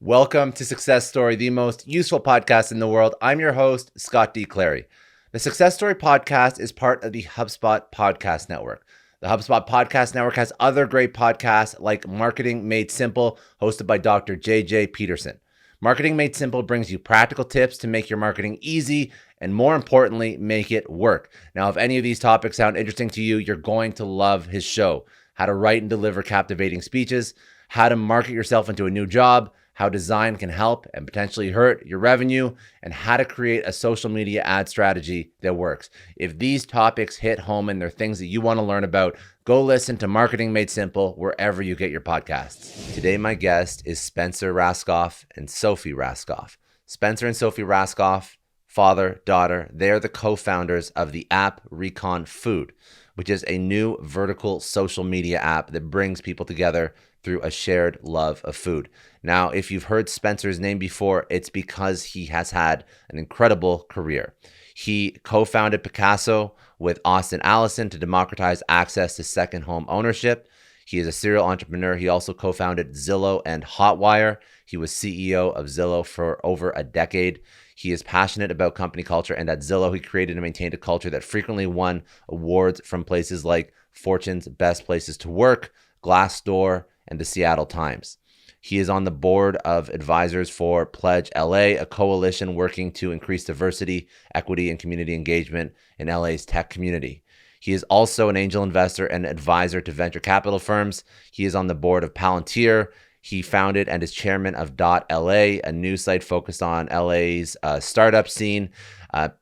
Welcome to Success Story, the most useful podcast in the world. I'm your host, Scott D. Clary. The Success Story podcast is part of the HubSpot Podcast Network. The HubSpot Podcast Network has other great podcasts like Marketing Made Simple, hosted by Dr. JJ Peterson. Marketing Made Simple brings you practical tips to make your marketing easy and, more importantly, make it work. Now, if any of these topics sound interesting to you, you're going to love his show. How to write and deliver captivating speeches, how to market yourself into a new job, how design can help and potentially hurt your revenue, and how to create a social media ad strategy that works. If these topics hit home and they're things that you want to learn about, go listen to Marketing Made Simple wherever you get your podcasts. Today, my guest is Spencer Rascoff and Sophia Rascoff. Spencer and Sophia Rascoff, father, daughter, they are the co-founders of the app Recon Food, which is a new vertical social media app that brings people together through a shared love of food. Now, if you've heard Spencer's name before, it's because he has had an incredible career. He co-founded Pacaso with Austin Allison to democratize access to second home ownership. He is a serial entrepreneur. He also co-founded Zillow and Hotwire. He was CEO of Zillow for over a decade. He is passionate about company culture, and at Zillow, he created and maintained a culture that frequently won awards from places like Fortune's Best Places to Work, Glassdoor, and the Seattle Times. He is on the board of advisors for dot.LA, a coalition working to increase diversity, equity, and community engagement in LA's tech community. He is also an angel investor and advisor to venture capital firms. He is on the board of Palantir. He founded and is chairman of dot.LA, a news site focused on LA's startup scene.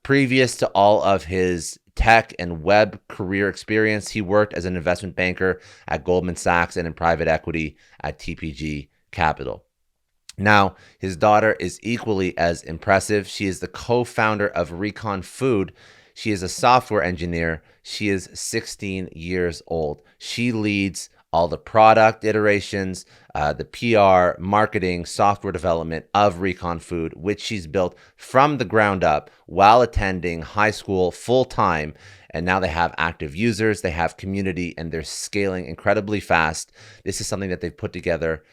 Previous to all of his tech and web career experience, he worked as an investment banker at Goldman Sachs and in private equity at TPG Capital. Now, his daughter is equally as impressive. She is the co-founder of Recon Food. She is a software engineer. She is 16 years old. She leads all the product iterations, the PR, marketing, software development of Recon Food, which she's built from the ground up while attending high school full-time. And now they have active users, they have community, and they're scaling incredibly fast. This is something that they've put together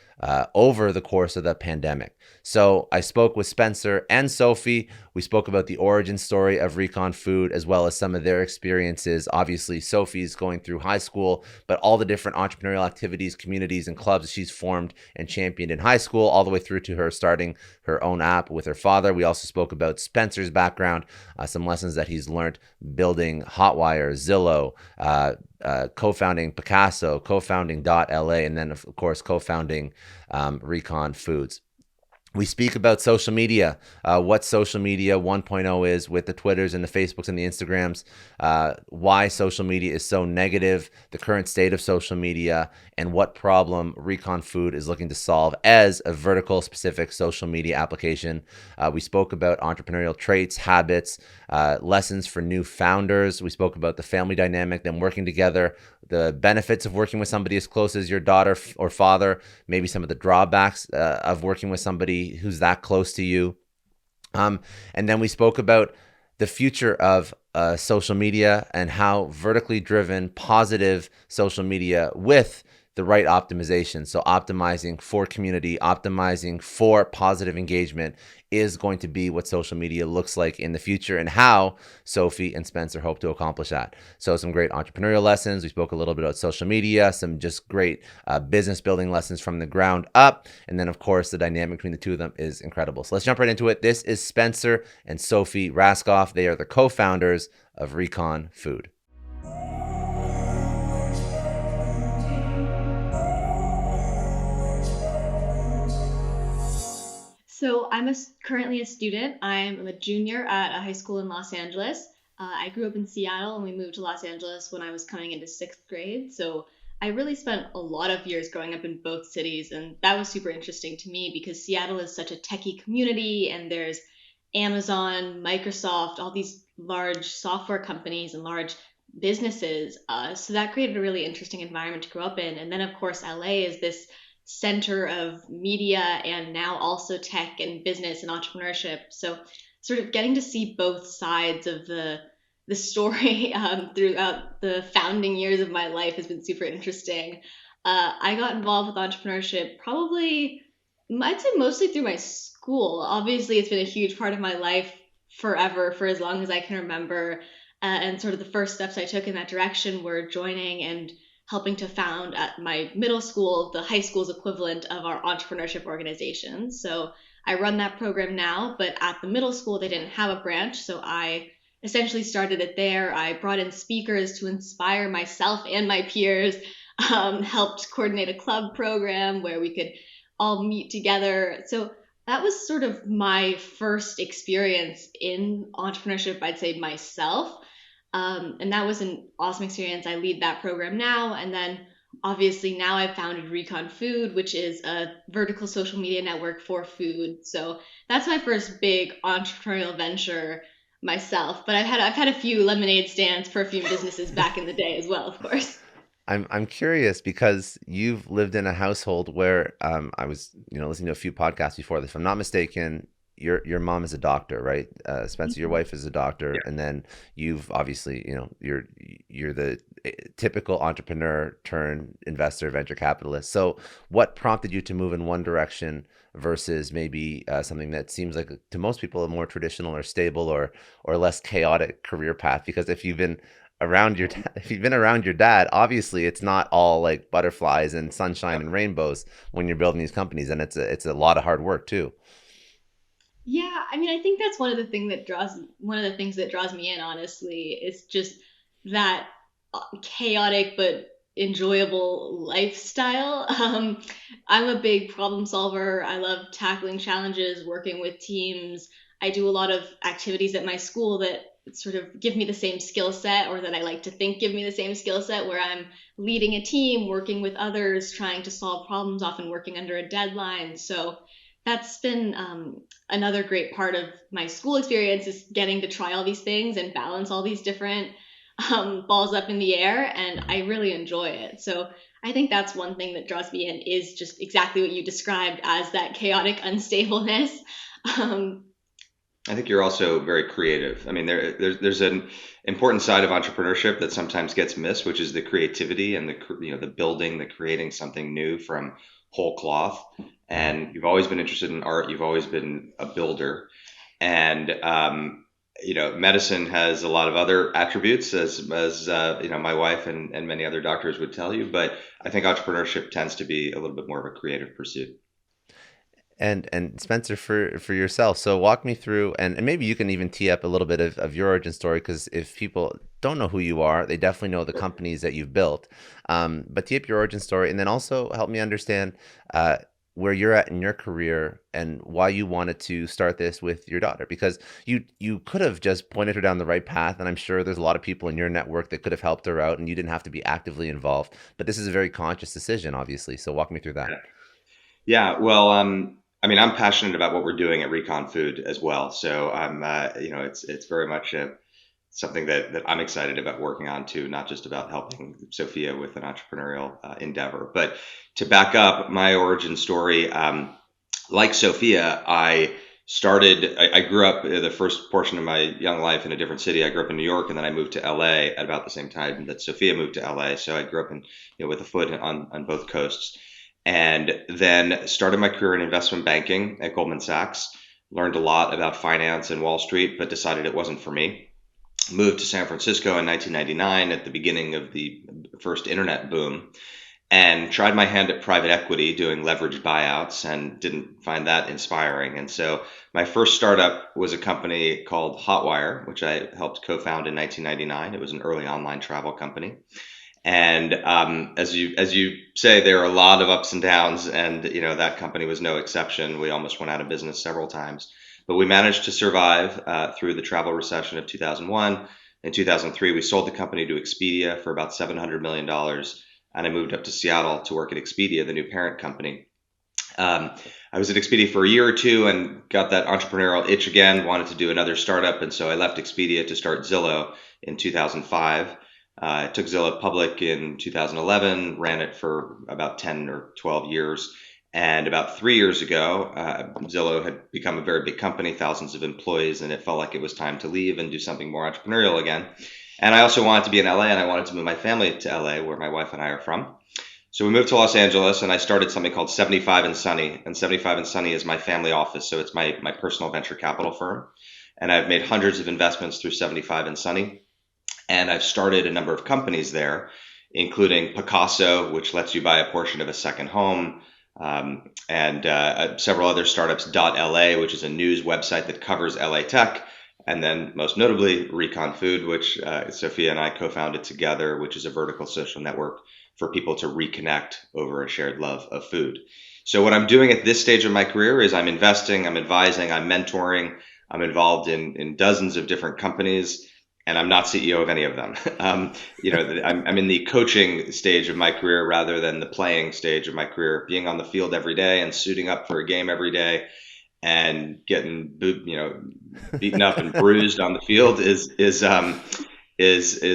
over the course of the pandemic. So I spoke with Spencer and Sophie. We spoke about the origin story of Recon Food, as well as some of their experiences. Obviously, Sophie's going through high school, but all the different entrepreneurial activities, communities, and clubs she's formed and championed in high school, all the way through to her starting her own app with her father. We also spoke about Spencer's background, some lessons that he's learned building Hotwire, Zillow, co-founding Pacaso, co-founding dot.LA, and then, of course, co-founding Recon Foods. We speak about social media, what social media 1.0 is with the Twitters and the Facebooks and the Instagrams, why social media is so negative, the current state of social media, and what problem Recon Food is looking to solve as a vertical specific social media application. We spoke about entrepreneurial traits, habits, lessons for new founders. We spoke about the family dynamic, them working together, the benefits of working with somebody as close as your daughter or father, maybe some of the drawbacks of working with somebody who's that close to you. And then we spoke about the future of social media and how vertically driven, positive social media with the right optimization. So optimizing for community, optimizing for positive engagement is going to be what social media looks like in the future, and how Sophie and Spencer hope to accomplish that. So some great entrepreneurial lessons. We spoke a little bit about social media, some just great business building lessons from the ground up. And then, of course, the dynamic between the two of them is incredible. So let's jump right into it. This is Spencer and Sophie Rascoff. They are the co-founders of Recon Food. So I'm currently a student. I'm a junior at a high school in Los Angeles. I grew up in Seattle and we moved to Los Angeles when I was coming into sixth grade. So I really spent a lot of years growing up in both cities, and that was super interesting to me because Seattle is such a techie community, and there's Amazon, Microsoft, all these large software companies and large businesses. So that created a really interesting environment to grow up in. And then, of course, LA is this center of media and now also tech and business and entrepreneurship. So sort of getting to see both sides of the story throughout the founding years of my life has been super interesting. I got involved with entrepreneurship probably I'd say mostly through my school. Obviously, it's been a huge part of my life forever, for as long as I can remember. And sort of the first steps I took in that direction were joining and helping to found at my middle school, the high school's equivalent of our entrepreneurship organization. So I run that program now, but at the middle school, they didn't have a branch. So I essentially started it there. I brought in speakers to inspire myself and my peers, helped coordinate a club program where we could all meet together. So that was sort of my first experience in entrepreneurship, I'd say myself. And that was an awesome experience. I lead that program now. And then obviously now I've founded Recon Food, which is a vertical social media network for food. So that's my first big entrepreneurial venture myself. But I've had a few lemonade stands, perfume businesses back in the day as well, of course. I'm curious because you've lived in a household where I was listening to a few podcasts before this. If I'm not mistaken, your mom is a doctor, right? Spencer, your wife is a doctor, and then you've obviously you're the typical entrepreneur turned investor, venture capitalist. So what prompted you to move in one direction versus maybe something that seems like to most people a more traditional or stable or less chaotic career path? Because if you've been around your dad, obviously it's not all like butterflies and sunshine and rainbows when you're building these companies, and it's a lot of hard work too. Yeah, I mean, I think that's one of the things that draws me in, honestly, is just that chaotic but enjoyable lifestyle. I'm a big problem solver. I love tackling challenges, working with teams. I do a lot of activities at my school that sort of give me the same skill set, or that I like to think give me the same skill set, where I'm leading a team, working with others, trying to solve problems, often working under a deadline. So that's been another great part of my school experience, is getting to try all these things and balance all these different balls up in the air, and I really enjoy it. So I think that's one thing that draws me in, is just exactly what you described as that chaotic unstableness. Um, I think you're also very creative. I mean, there's an important side of entrepreneurship that sometimes gets missed, which is the creativity and the building, the creating something new from whole cloth. And you've always been interested in art. You've always been a builder, and medicine has a lot of other attributes, as my wife and many other doctors would tell you. But I think entrepreneurship tends to be a little bit more of a creative pursuit. And Spencer, for yourself, so walk me through, and maybe you can even tee up a little bit of your origin story, because if people don't know who you are, they definitely know the companies that you've built. But tee up your origin story, and then also help me understand where you're at in your career and why you wanted to start this with your daughter, because you could have just pointed her down the right path, and I'm sure there's a lot of people in your network that could have helped her out, and you didn't have to be actively involved. But this is a very conscious decision, obviously. So walk me through that. Yeah, well, I mean, I'm passionate about what we're doing at Recon Food as well. So it's very much something that I'm excited about working on too, not just about helping Sophia with an entrepreneurial endeavor. But to back up my origin story, like Sophia, I grew up the first portion of my young life in a different city. I grew up in New York, and then I moved to LA at about the same time that Sophia moved to LA. So I grew up with a foot on both coasts, and then started my career in investment banking at Goldman Sachs. Learned a lot about finance and Wall Street, but decided it wasn't for me. Moved to San Francisco in 1999 at the beginning of the first internet boom, and tried my hand at private equity doing leveraged buyouts, and didn't find that inspiring. And so my first startup was a company called Hotwire, which I helped co-found in 1999. It was an early online travel company. And as you say, there are a lot of ups and downs, and that company was no exception. We almost went out of business several times, but we managed to survive through the travel recession of 2001. In 2003, we sold the company to Expedia for about $700 million, and I moved up to Seattle to work at Expedia, the new parent company. I was at Expedia for a year or two and got that entrepreneurial itch again, wanted to do another startup, and so I left Expedia to start Zillow in 2005. I took Zillow public in 2011, ran it for about 10 or 12 years. And about 3 years ago, Zillow had become a very big company, thousands of employees, and it felt like it was time to leave and do something more entrepreneurial again. And I also wanted to be in LA, and I wanted to move my family to LA, where my wife and I are from. So we moved to Los Angeles, and I started something called 75 and Sunny. And 75 and Sunny is my family office, so it's my personal venture capital firm. And I've made hundreds of investments through 75 and Sunny. And I've started a number of companies there, including Pacaso, which lets you buy a portion of a second home, and several other startups, dot.LA, which is a news website that covers LA tech. And then most notably, Recon Food, which Sophia and I co-founded together, which is a vertical social network for people to reconnect over a shared love of food. So what I'm doing at this stage of my career is I'm investing, I'm advising, I'm mentoring, I'm involved in dozens of different companies, and I'm not CEO of any of them. I'm in the coaching stage of my career rather than the playing stage of my career, being on the field every day and suiting up for a game every day and getting beaten up and bruised on the field is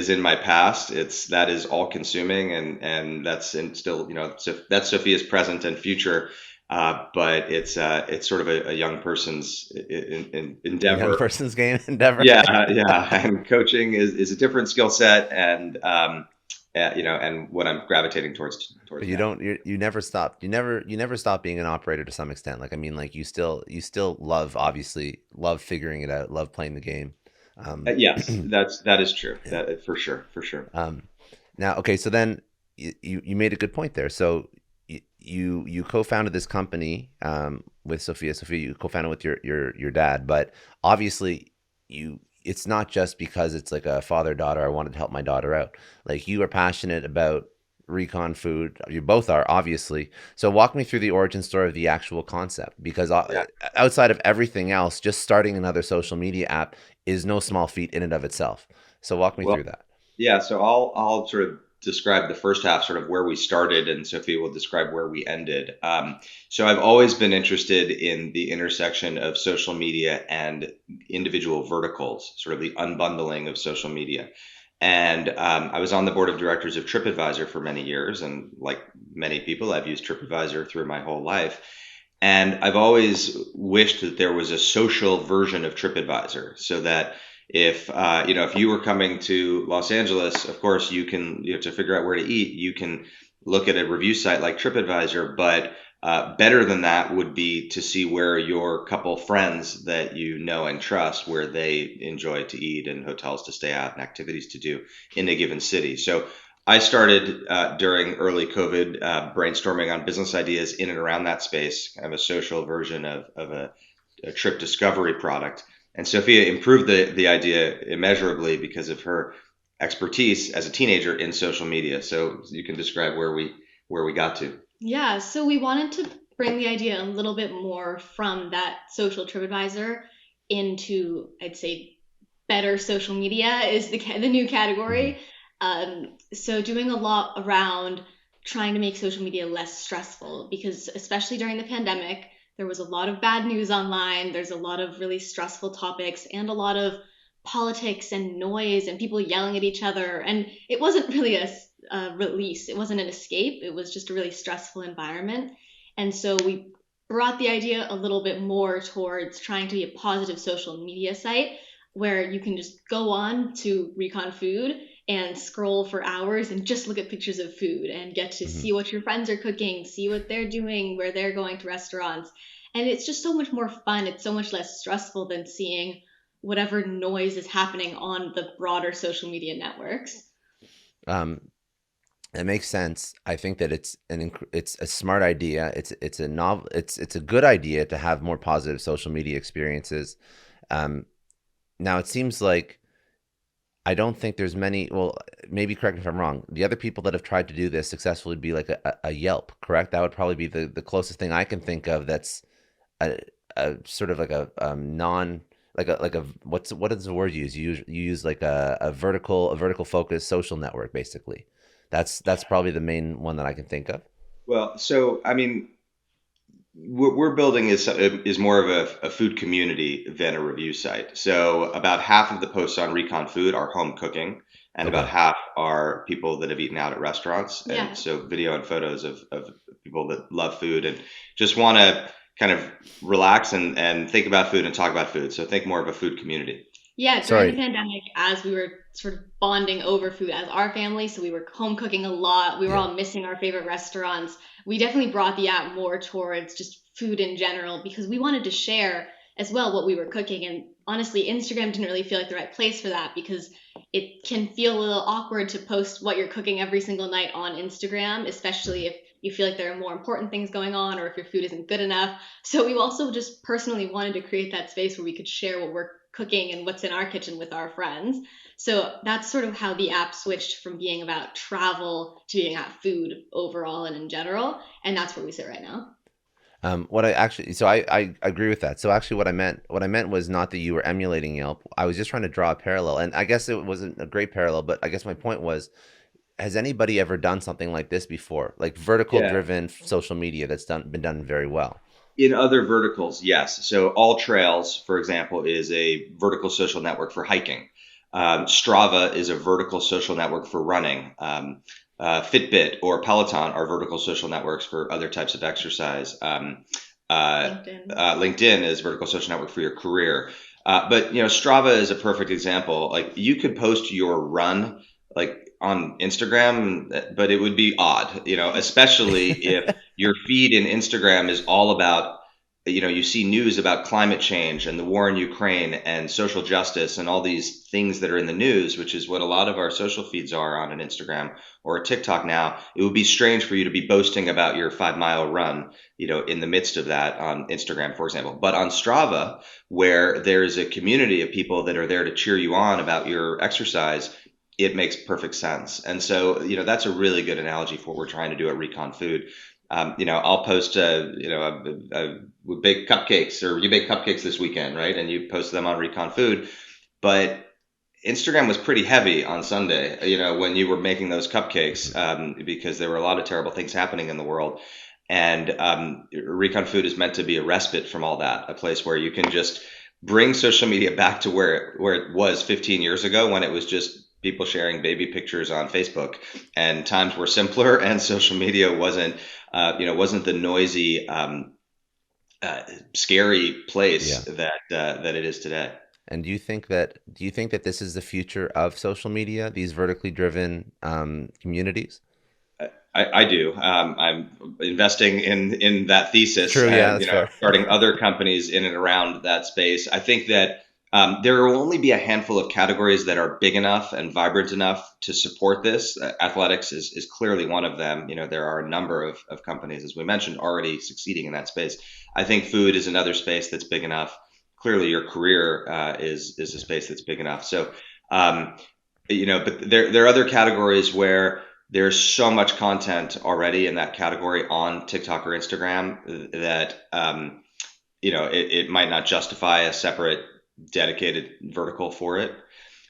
in my past. That is all consuming, and that's still, so that's Sophia's present and future. But it's sort of a young person's endeavor. Young person's game endeavor. Yeah. And coaching is a different skill set, and and what I'm gravitating towards. But you never stopped. You never stopped being an operator to some extent. Like, I mean, like you still obviously love figuring it out, love playing the game. Yes, that is true. Yeah. That for sure. Now, okay, so then you made a good point there. So you co-founded this company with Sophia. Sophia, you co-founded with your dad, but obviously it's not just because it's like a father-daughter, I wanted to help my daughter out. Like, you are passionate about Recon Food. You both are, obviously. So walk me through the origin story of the actual concept, because outside of everything else, just starting another social media app is no small feat in and of itself. So walk me through that. Yeah, so I'll sort of describe the first half, sort of where we started, and Sophia will describe where we ended. So I've always been interested in the intersection of social media and individual verticals, sort of the unbundling of social media. And I was on the board of directors of TripAdvisor for many years, and like many people, I've used TripAdvisor through my whole life. And I've always wished that there was a social version of TripAdvisor, so that if you were coming to Los Angeles, of course you can, to figure out where to eat, you can look at a review site like TripAdvisor, but better than that would be to see where your couple friends that you know and trust, where they enjoy to eat, and hotels to stay at, and activities to do in a given city. So I started during early COVID brainstorming on business ideas in and around that space, kind of a social version of a trip discovery product. And Sophia improved the idea immeasurably because of her expertise as a teenager in social media. So you can describe where we got to. Yeah, so we wanted to bring the idea a little bit more from that social TripAdvisor into, I'd say, better social media is the new category. So doing a lot around trying to make social media less stressful, because especially during the pandemic, there was a lot of bad news online. There's a lot of really stressful topics and a lot of politics and noise and people yelling at each other. And it wasn't really a release. It wasn't an escape. It was just a really stressful environment. And so we brought the idea a little bit more towards trying to be a positive social media site where you can just go on to Recon Food and scroll for hours and just look at pictures of food and get to see what your friends are cooking, see what they're doing, where they're going to restaurants. And it's just so much more fun. It's so much less stressful than seeing whatever noise is happening on the broader social media networks. It makes sense. I think that it's a smart idea. It's a good idea to have more positive social media experiences. Now it seems like I don't think there's many. Well, maybe correct me if I'm wrong. The other people that have tried to do this successfully would be like a Yelp, correct? That would probably be the closest thing I can think of. That's a sort of like a non. Like a what is the word you use? You use like a vertical focused social network, basically. That's probably the main one that I can think of. Well, so I mean, what we're building is more of a food community than a review site. So about half of the posts on Recon Food are home cooking, and about half are people that have eaten out at restaurants. Yeah. And so video and photos of people that love food and just want to kind of relax and think about food and talk about food. So think more of a food community. Yeah, during the Sorry. pandemic, as we were sort of bonding over food as our family, so we were home cooking a lot, we were Yeah. all missing our favorite restaurants. We definitely brought the app more towards just food in general because we wanted to share as well what we were cooking. And honestly, Instagram didn't really feel like the right place for that because it can feel a little awkward to post what you're cooking every single night on Instagram, especially if you feel like there are more important things going on or if your food isn't good enough. So we also just personally wanted to create that space where we could share what we're cooking and what's in our kitchen with our friends. So that's sort of how the app switched from being about travel to being about food overall and in general. And that's where we sit right now. What I actually, so I agree with that. So actually, what I meant was not that you were emulating Yelp. I was just trying to draw a parallel, and I guess it wasn't a great parallel. But I guess my point was, has anybody ever done something like this before, like vertical Yeah. driven social media that's been done very well? In other verticals, yes. So All Trails, for example, is a vertical social network for hiking. Strava is a vertical social network for running. Fitbit or Peloton are vertical social networks for other types of exercise. LinkedIn. LinkedIn is vertical social network for your career. But Strava is a perfect example. Like you could post your run like on Instagram, but it would be odd, especially if your feed in Instagram is all about, you see news about climate change and the war in Ukraine and social justice and all these things that are in the news, which is what a lot of our social feeds are on an Instagram or a TikTok now. It would be strange for you to be boasting about your 5 mile run, in the midst of that on Instagram, for example. But on Strava, where there's a community of people that are there to cheer you on about your exercise, it makes perfect sense. And so, that's a really good analogy for what we're trying to do at Recon Food. I'll post, we bake cupcakes, or you bake cupcakes this weekend, right? And you post them on Recon Food. But Instagram was pretty heavy on Sunday, when you were making those cupcakes, because there were a lot of terrible things happening in the world. And Recon Food is meant to be a respite from all that, a place where you can just bring social media back to where it was 15 years ago when it was just people sharing baby pictures on Facebook, and times were simpler, and social media wasn't the noisy, scary place Yeah. that it is today. And do you think that this is the future of social media, these vertically driven communities? I do. I'm investing in that thesis, True. Yeah, and that's fair. starting other companies in and around that space. I think that there will only be a handful of categories that are big enough and vibrant enough to support this. Athletics is clearly one of them. There are a number of companies, as we mentioned, already succeeding in that space. I think food is another space that's big enough. Clearly, your career is a space that's big enough. So, um, but there are other categories where there's so much content already in that category on TikTok or Instagram that it might not justify a separate dedicated vertical for it.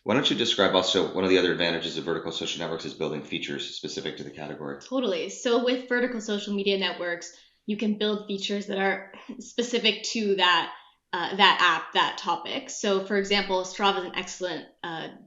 Why don't you describe also one of the other advantages of vertical social networks is building features specific to the category? Totally. So with vertical social media networks, you can build features that are specific to that app, that topic. So for example, Strava is an excellent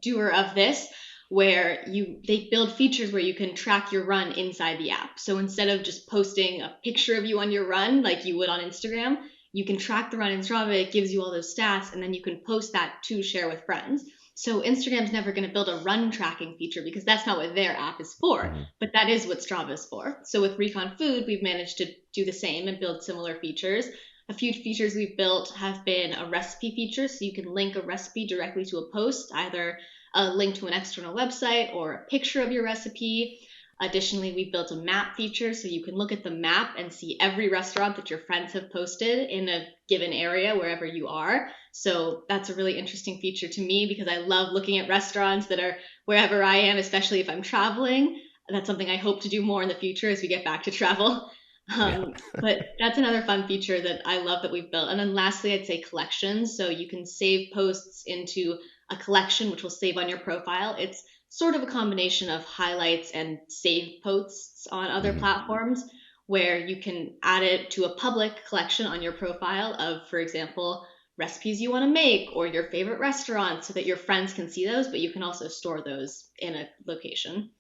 doer of this, where they build features where you can track your run inside the app. So instead of just posting a picture of you on your run like you would on Instagram, you can track the run in Strava. It gives you all those stats, and then you can post that to share with friends. So Instagram's never going to build a run tracking feature because that's not what their app is for, Mhm. but that is what Strava is for. So with Recon Food, we've managed to do the same and build similar features. A few features we've built have been a recipe feature, so you can link a recipe directly to a post, either a link to an external website or a picture of your recipe. Additionally, we built a map feature so you can look at the map and see every restaurant that your friends have posted in a given area wherever you are. So that's a really interesting feature to me because I love looking at restaurants that are wherever I am, especially if I'm traveling. That's something I hope to do more in the future as we get back to travel. Yeah. But that's another fun feature that I love that we've built. And then lastly, I'd say collections. So you can save posts into a collection, which will save on your profile. It's sort of a combination of highlights and save posts on other Mhm. platforms where you can add it to a public collection on your profile of, for example, recipes you want to make or your favorite restaurants so that your friends can see those, but you can also store those in a location.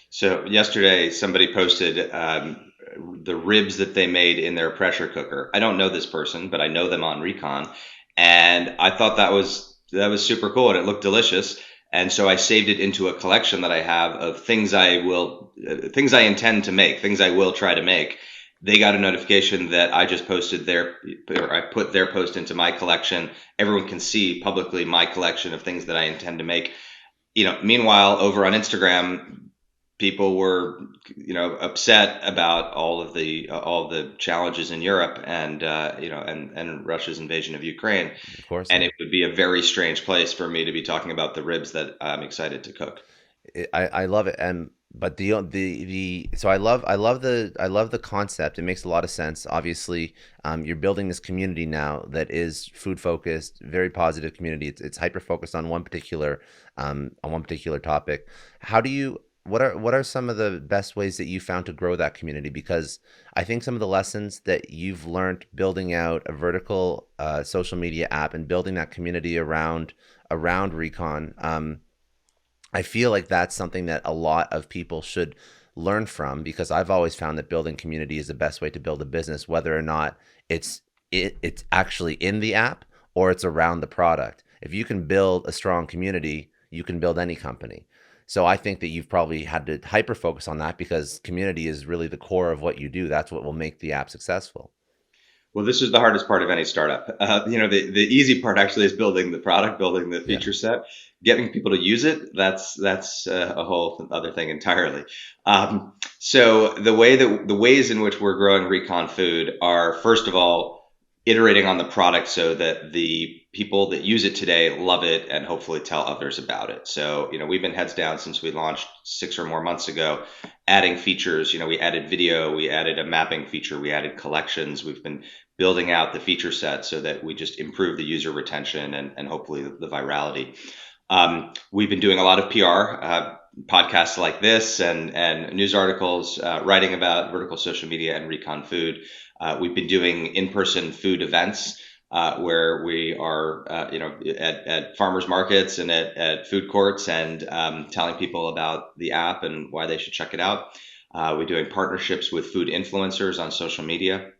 So yesterday, somebody posted the ribs that they made in their pressure cooker. I don't know this person, but I know them on Recon, and I thought that was super cool, and it looked delicious. And so I saved it into a collection that I have of things things I intend to make, things I will try to make. They got a notification that I just I put their post into my collection. Everyone can see publicly my collection of things that I intend to make. Meanwhile, over on Instagram, people were, upset about all of the challenges in Europe, and and Russia's invasion of Ukraine. Of course, And yeah. it would be a very strange place for me to be talking about the ribs that I'm excited to cook. I love it. And but the so I love the concept. It makes a lot of sense. Obviously, you're building this community now that is food focused, very positive community. It's hyper focused on one particular topic. How do you what are some of the best ways that you found to grow that community? Because I think some of the lessons that you've learned building out a vertical social media app and building that community around Recon. I feel like that's something that a lot of people should learn from, because I've always found that building community is the best way to build a business, whether or not it's actually in the app or it's around the product. If you can build a strong community, you can build any company. So I think that you've probably had to hyper focus on that, because community is really the core of what you do. That's what will make the app successful. Well, this is the hardest part of any startup. The easy part actually is building the product, building the Yeah. feature set, getting people to use it. That's a whole other thing entirely. So the ways in which we're growing Recon Food are, first of all, iterating on the product so that the people that use it today love it and hopefully tell others about it. So, we've been heads down since we launched 6 or more months ago, adding features. We added video, we added a mapping feature, we added collections. We've been building out the feature set so that we just improve the user retention and hopefully the virality. We've been doing a lot of PR, podcasts like this, and news articles, writing about vertical social media and Recon Food. We've been doing in-person food events, where we are, at farmers markets and at food courts, and telling people about the app and why they should check it out. We're doing partnerships with food influencers on social media.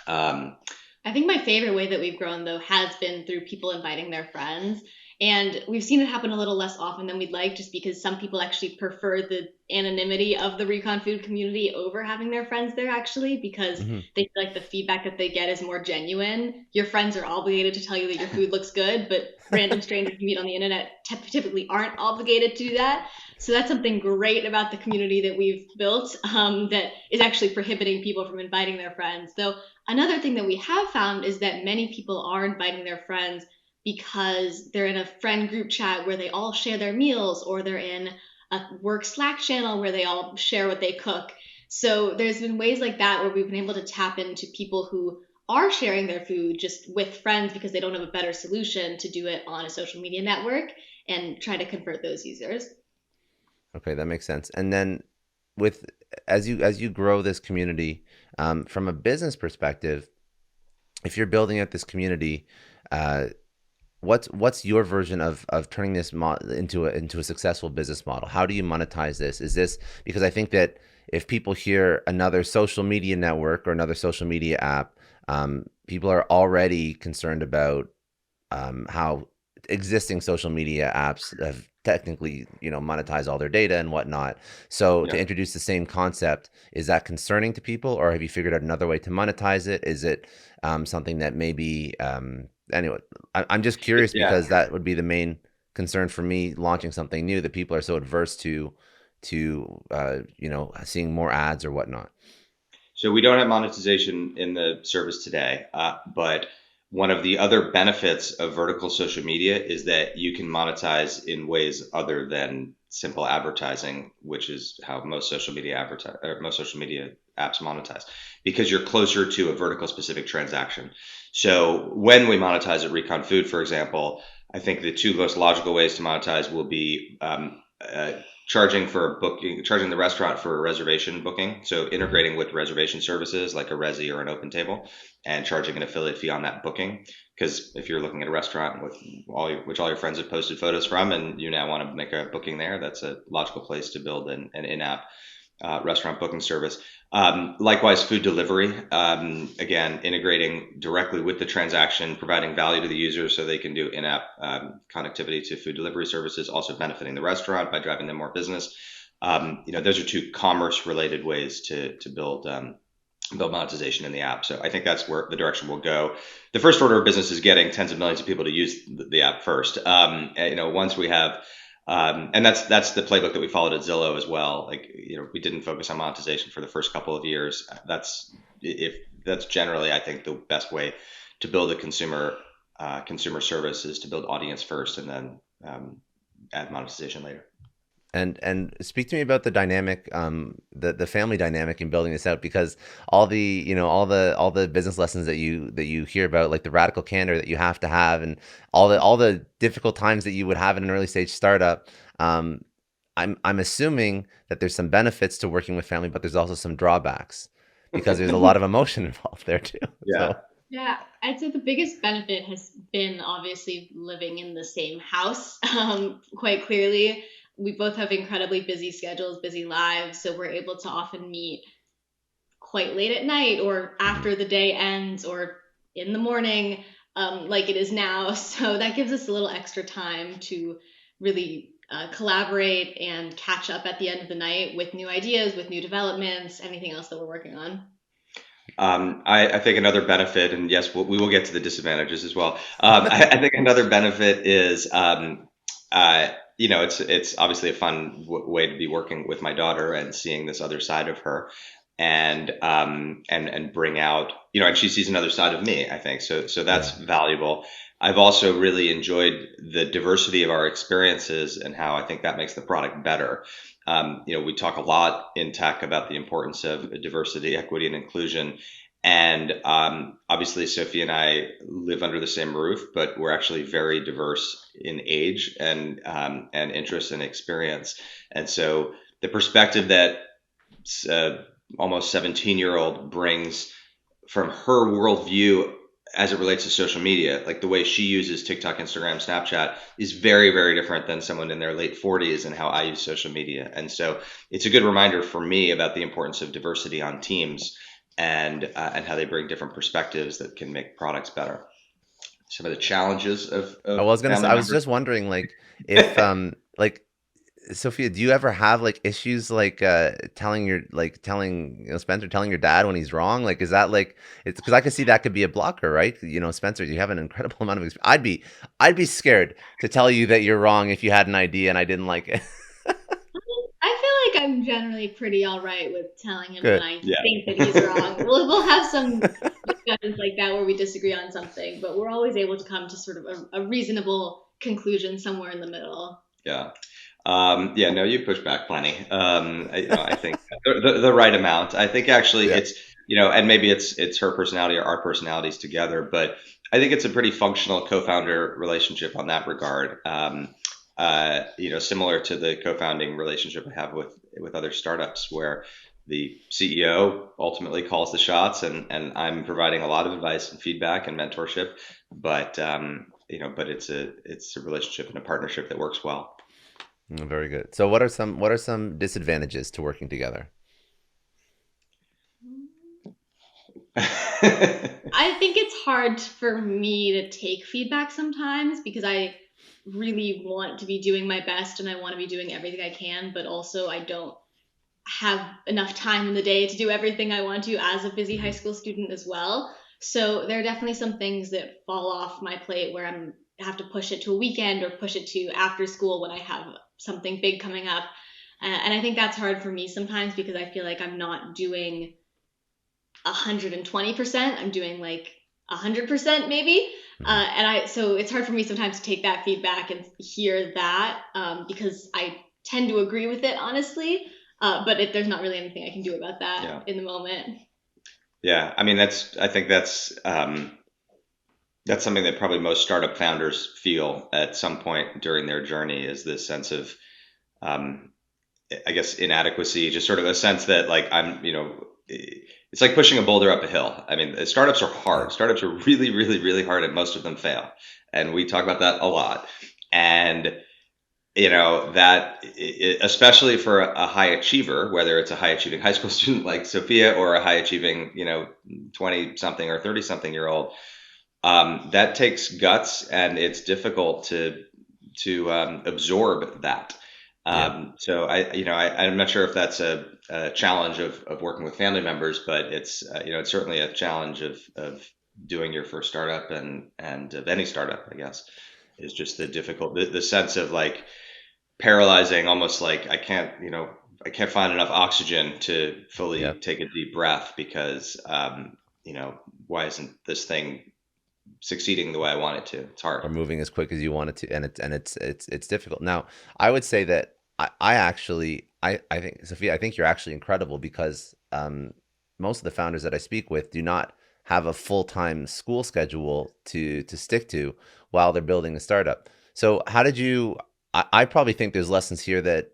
I think my favorite way that we've grown, though, has been through people inviting their friends. And we've seen it happen a little less often than we'd like, just because some people actually prefer the anonymity of the Recon Food community over having their friends there, actually, because Hmm. they feel like the feedback that they get is more genuine. Your friends are obligated to tell you that your food looks good, but random strangers you meet on the internet typically aren't obligated to do that. So that's something great about the community that we've built, that is actually prohibiting people from inviting their friends. Though another thing that we have found is that many people are inviting their friends because they're in a friend group chat where they all share their meals, or they're in a work Slack channel where they all share what they cook. So there's been ways like that where we've been able to tap into people who are sharing their food just with friends because they don't have a better solution to do it on a social media network, and try to convert those users. Okay, that makes sense. And then with as you grow this community, from a business perspective, if you're building out this community, uh, what's your version of turning this into a successful business model? How do you monetize this? Is this because I think that if people hear another social media network or another social media app, people are already concerned about how existing social media apps have technically, monetize all their data and whatnot. So to Yeah. introduce the same concept, is that concerning to people, or have you figured out another way to monetize it? Is it something that maybe anyway? I'm just curious, Yeah. because that would be the main concern for me launching something new, that people are so adverse to seeing more ads or whatnot. So we don't have monetization in the service today, but one of the other benefits of vertical social media is that you can monetize in ways other than simple advertising, which is how most social media apps monetize, because you're closer to a vertical specific transaction. So when we monetize at Recon Food, for example, I think the two most logical ways to monetize will be, charging the restaurant for a reservation booking. So Hmm. integrating with reservation services like a Resi or an Open Table, and charging an affiliate fee on that booking. Because if you're looking at a restaurant with which all your friends have posted photos from, and you now want to make a booking there, that's a logical place to build an in-app. restaurant booking service. Likewise, food delivery, again, integrating directly with the transaction, providing value to the user so they can do in-app connectivity to food delivery services, also benefiting the restaurant by driving them more business. Those are two commerce-related ways to build monetization in the app. So I think that's where the direction will go. The first order of business is getting tens of millions of people to use the app first. Once we have and that's the playbook that we followed at Zillow as well. We didn't focus on monetization for the first couple of years. That's generally, I think, the best way to build a consumer service is to build audience first and then add monetization later. And speak to me about the dynamic, the family dynamic in building this out, because all the business lessons that you hear about, like the radical candor that you have to have, and all the difficult times that you would have in an early stage startup. I'm assuming that there's some benefits to working with family, but there's also some drawbacks because there's a lot of emotion involved there too. Yeah. So. Yeah, I'd say the biggest benefit has been obviously living in the same house. Quite clearly, we both have incredibly busy schedules, busy lives, so we're able to often meet quite late at night or after the day ends or in the morning, like it is now. So that gives us a little extra time to really collaborate and catch up at the end of the night with new ideas, with new developments, anything else that we're working on. I think another benefit, and yes, we will get to the disadvantages as well. I think another benefit is, it's obviously a fun way to be working with my daughter and seeing this other side of her, and bring out, and she sees another side of me, I think. So that's valuable. I've also really enjoyed the diversity of our experiences and how I think that makes the product better. We talk a lot in tech about the importance of diversity, equity, and inclusion. And obviously, Sophie and I live under the same roof, but we're actually very diverse in age and interest and experience. And so the perspective that almost 17-year-old brings from her worldview as it relates to social media, like the way she uses TikTok, Instagram, Snapchat, is very, very different than someone in their late 40s and how I use social media. And so it's a good reminder for me about the importance of diversity on teams and how they bring different perspectives that can make products better. Some of the challenges of I was just wondering, like, if Sophia, do you ever have like issues like telling Spencer, telling your dad when he's wrong? Like, is that like, it's because I could see that could be a blocker, right? Spencer, you have an incredible amount of experience. I'd be scared to tell you that you're wrong if you had an idea and I didn't like it. I feel like I'm generally pretty all right with telling him Good. when I think that he's wrong. We'll have some discussions like that where we disagree on something, but we're always able to come to sort of a reasonable conclusion somewhere in the middle. Yeah. No, you push back plenty. I think the right amount. I think actually it's, and maybe it's her personality or our personalities together, but I think it's a pretty functional co-founder relationship on that regard. Similar to the co-founding relationship I have with other startups where the CEO ultimately calls the shots and I'm providing a lot of advice and feedback and mentorship, but it's a relationship and a partnership that works well. Very good. So what are some disadvantages to working together? I think it's hard for me to take feedback sometimes because I really want to be doing my best and I want to be doing everything I can, but also I don't have enough time in the day to do everything I want to as a busy high school student as well. So there are definitely some things that fall off my plate where I have to push it to a weekend or push it to after school when I have something big coming up. And I think that's hard for me sometimes because I feel like I'm not doing 120%. I'm doing like 100% maybe. So it's hard for me sometimes to take that feedback and hear that because I tend to agree with it, honestly. But there's not really anything I can do about that in the moment. Yeah, I mean, I think that's something that probably most startup founders feel at some point during their journey is this sense of, I guess, inadequacy, just sort of a sense that like it's like pushing a boulder up a hill. I mean, startups are hard. Startups are really, really, really hard and most of them fail. And we talk about that a lot. And that especially for a high achiever, whether it's a high achieving high school student like Sophia or a high achieving 20 something or 30 something year old, that takes guts, and it's difficult to absorb that. So I'm not sure if that's a challenge of working with family members, but it's certainly a challenge of doing your first startup and of any startup, I guess, is just the sense of like paralyzing, almost like I can't find enough oxygen to fully take a deep breath because why isn't this thing succeeding the way I want it to? It's hard. Or moving as quick as you want it to, and it's difficult. Now, I would say that I think, Sophia, I think you're actually incredible because most of the founders that I speak with do not have a full-time school schedule to stick to while they're building a startup. So how did you? I probably think there's lessons here that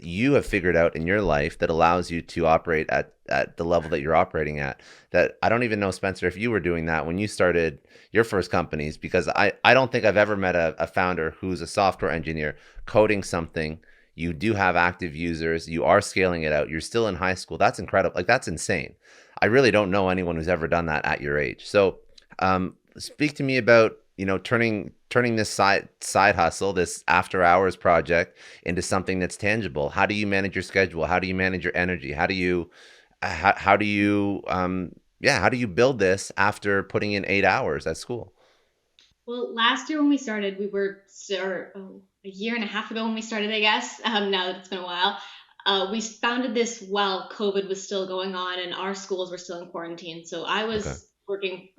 you have figured out in your life that allows you to operate at the level that you're operating at, that I don't even know, Spencer, if you were doing that when you started your first companies, because I don't think I've ever met a founder who's a software engineer coding something. You do have active users, you are scaling it out, you're still in high school. That's incredible. Like, that's insane. I really don't know anyone who's ever done that at your age. So speak to me about turning this side hustle, this after hours project, into something that's tangible. How do you manage your schedule? How do you manage your energy? How do you build this after putting in 8 hours at school? Well, last year when we started, a year and a half ago when we started, I guess, now that it's been a while, we founded this while COVID was still going on and our schools were still in quarantine. So I was working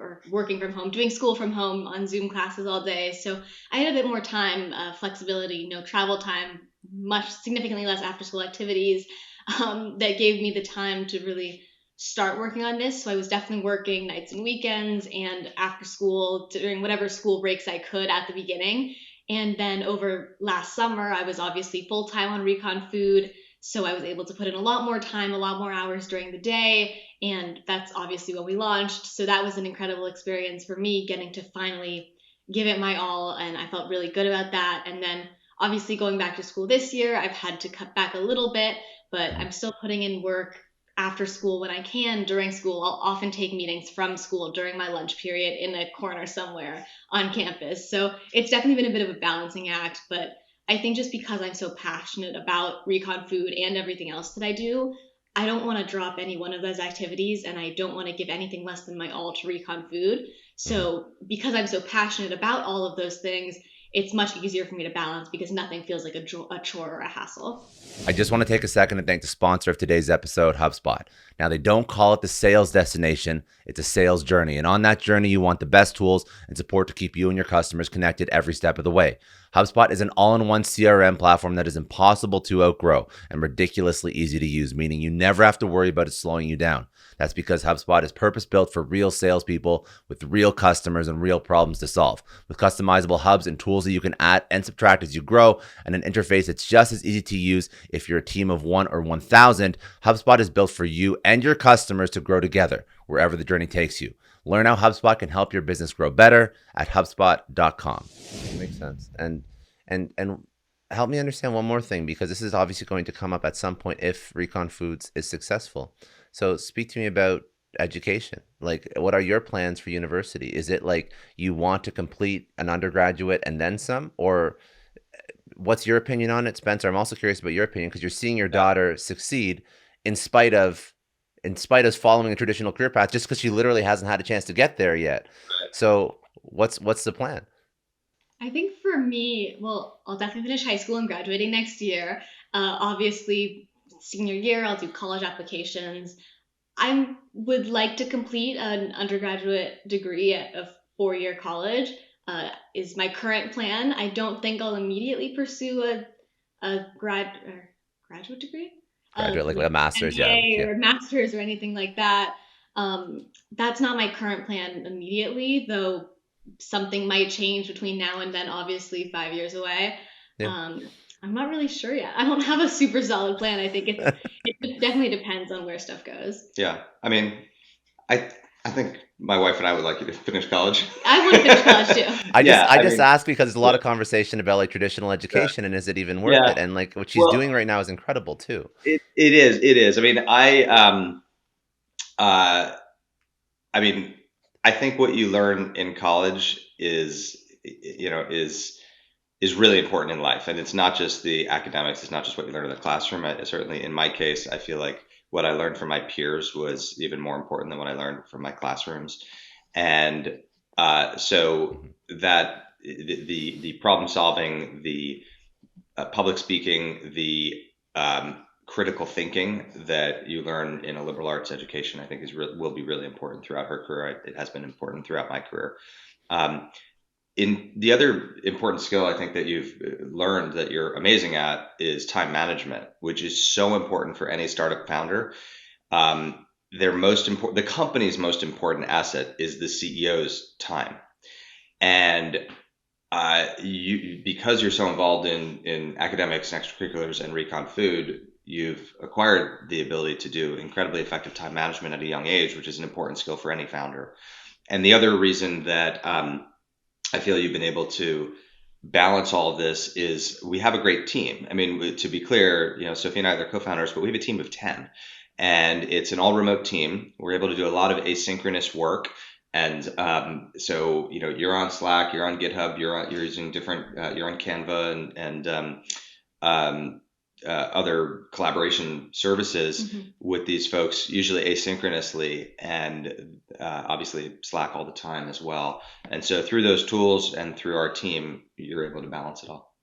from home, doing school from home on Zoom classes all day. So I had a bit more time, flexibility, no travel time, much significantly less after school activities, that gave me the time to really start working on this. So I was definitely working nights and weekends and after school during whatever school breaks I could at the beginning. And then over last summer, I was obviously full time on Recon Food. So I was able to put in a lot more time, a lot more hours during the day. And that's obviously when we launched. So that was an incredible experience for me, getting to finally give it my all. And I felt really good about that. And then obviously going back to school this year, I've had to cut back a little bit, but I'm still putting in work after school when I can. During school, I'll often take meetings from school during my lunch period in a corner somewhere on campus. So it's definitely been a bit of a balancing act, but I think just because I'm so passionate about Recon Food and everything else that I do, I don't want to drop any one of those activities, and I don't want to give anything less than my all to Recon Food. So because I'm so passionate about all of those things, it's much easier for me to balance because nothing feels like a chore or a hassle. I just want to take a second to thank the sponsor of today's episode, HubSpot. Now, they don't call it the sales destination, it's a sales journey. And on that journey, you want the best tools and support to keep you and your customers connected every step of the way. HubSpot is an all-in-one CRM platform that is impossible to outgrow and ridiculously easy to use, meaning you never have to worry about it slowing you down. That's because HubSpot is purpose-built for real salespeople with real customers and real problems to solve. With customizable hubs and tools that you can add and subtract as you grow, and an interface that's just as easy to use if you're a team of 1 or 1,000, HubSpot is built for you and your customers to grow together wherever the journey takes you. Learn how HubSpot can help your business grow better at HubSpot.com. Makes sense. And help me understand one more thing, because this is obviously going to come up at some point if Recon Foods is successful. So speak to me about education. Like, what are your plans for university? Is it like you want to complete an undergraduate and then some, or what's your opinion on it, Spencer? I'm also curious about your opinion because you're seeing your daughter succeed in spite of following a traditional career path, just because she literally hasn't had a chance to get there yet. So what's the plan? I think for me, well, I'll definitely finish high school and graduating next year. Obviously, senior year, I'll do college applications. I would like to complete an undergraduate degree at a 4-year college, is my current plan. I don't think I'll immediately pursue a graduate degree. Graduate, like a master's, MBA or master's or anything like that. That's not my current plan immediately, though something might change between now and then, obviously 5 years away. I'm not really sure yet. I don't have a super solid plan. I think it definitely depends on where stuff goes. Yeah. I mean, I I think my wife and I would like you to finish college. I would finish college too. I just Yeah, I I just mean, asked because there's a lot yeah, of conversation about like traditional education and is it even worth yeah. it? And like what she's Well, doing right now is incredible too. it is. It is. Uh, I mean, I think what you learn in college is, is really important in life, and it's not just the academics. It's not just what you learn in the classroom. Certainly, in my case, I feel like what I learned from my peers was even more important than what I learned from my classrooms, and so Mhm. that the problem solving, the public speaking, the critical thinking that you learn in a liberal arts education, I think will be really important throughout her career. It has been important throughout my career. Um, in the other important skill I think that you've learned that you're amazing at is time management, which is so important for any startup founder. Their most important, the company's most important asset is the CEO's time, and you because you're so involved in academics, extracurriculars, and Recon Food, you've acquired the ability to do incredibly effective time management at a young age, which is an important skill for any founder. And the other reason that I feel you've been able to balance all of this is we have a great team. I mean, to be clear, Sophie and I are the co-founders, but we have a team of 10, and it's an all remote team. We're able to do a lot of asynchronous work. And so, you're on Slack, you're on GitHub, you're using different, you're on Canva and um, other collaboration services Mhm. with these folks, usually asynchronously, and obviously Slack all the time as well. And so through those tools and through our team, you're able to balance it all.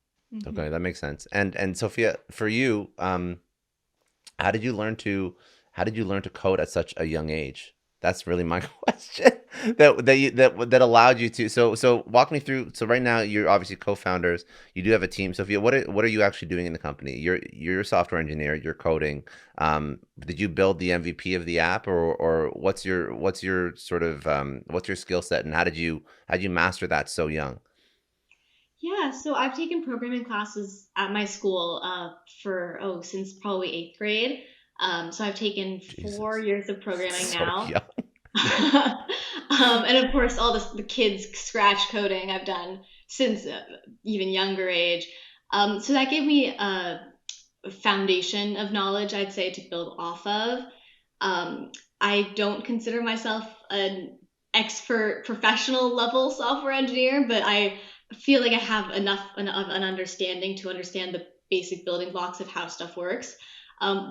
Okay, Mhm. that makes sense. And Sophia, for you, how did you learn to how did you learn to code at such a young age? That's really my question. That allowed you to. So walk me through. So right now you're obviously co-founders. You do have a team. Sophia, what are you actually doing in the company? You're a software engineer. You're coding. Did you build the MVP of the app, or what's your sort of what's your skill set, and how did you master that so young? Yeah, so I've taken programming classes at my school for since probably eighth grade. So I've taken 4 Jesus, years of programming so now. young. And of course, all the kids scratch coding I've done since even younger age. So that gave me a foundation of knowledge, I'd say, to build off of. I don't consider myself an expert professional level software engineer, but I feel like I have enough of an understanding to understand the basic building blocks of how stuff works.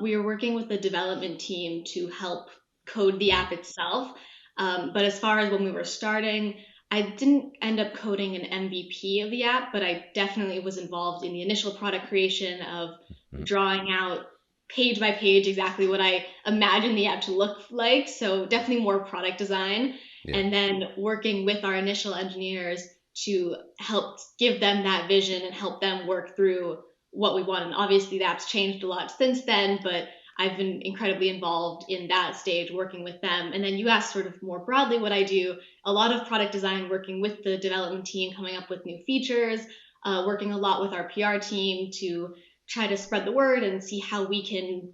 We are working with the development team to help code the Mm, app itself. But as far as when we were starting, I didn't end up coding an MVP of the app, but I definitely was involved in the initial product creation of mm, drawing out page by page exactly what I imagine the app to look like. So definitely more product design. yeah. And then working with our initial engineers to help give them that vision and help them work through what we want. And obviously, the app's changed a lot since then, but I've been incredibly involved in that stage working with them. And then you asked sort of more broadly what I do, a lot of product design, working with the development team, coming up with new features, working a lot with our PR team to try to spread the word and see how we can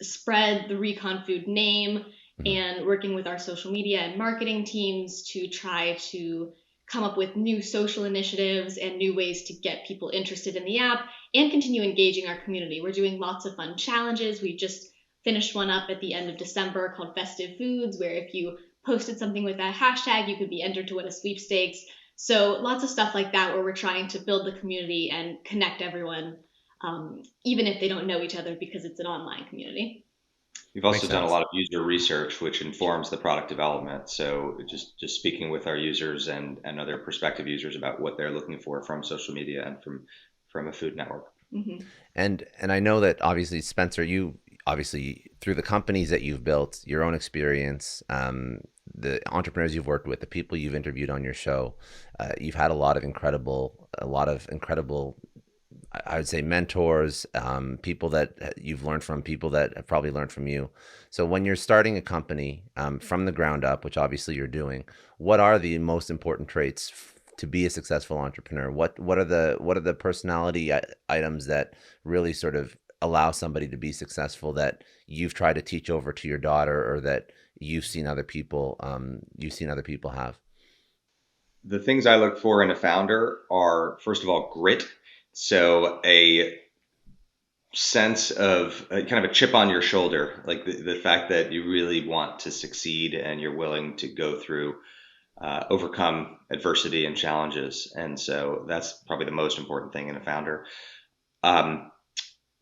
spread the Recon Food name, Mhm. and working with our social media and marketing teams to try to come up with new social initiatives and new ways to get people interested in the app and continue engaging our community. We're doing lots of fun challenges. We just finished one up at the end of December called Festive Foods, where if you posted something with that hashtag, you could be entered to win a sweepstakes. So lots of stuff like that where we're trying to build the community and connect everyone, even if they don't know each other because it's an online community. We've Makes also done a sense. lot of user research, which informs the product development. So just speaking with our users and other prospective users about what they're looking for from social media and from a food network. Mm-hmm. And I know that obviously Spencer, you obviously through the companies that you've built, your own experience, the entrepreneurs you've worked with, the people you've interviewed on your show, you've had a lot of incredible, I would say mentors, people that you've learned from, people that have probably learned from you. So when you're starting a company from the ground up, which obviously you're doing, what are the most important traits to be a successful entrepreneur? What are the personality items that really sort of allow somebody to be successful that you've tried to teach over to your daughter, or that you've seen other people have? The things I look for in a founder are, first of all, grit. So a sense of kind of a chip on your shoulder, like the fact that you really want to succeed and you're willing to go through, overcome adversity and challenges. And so that's probably the most important thing in a founder. Um,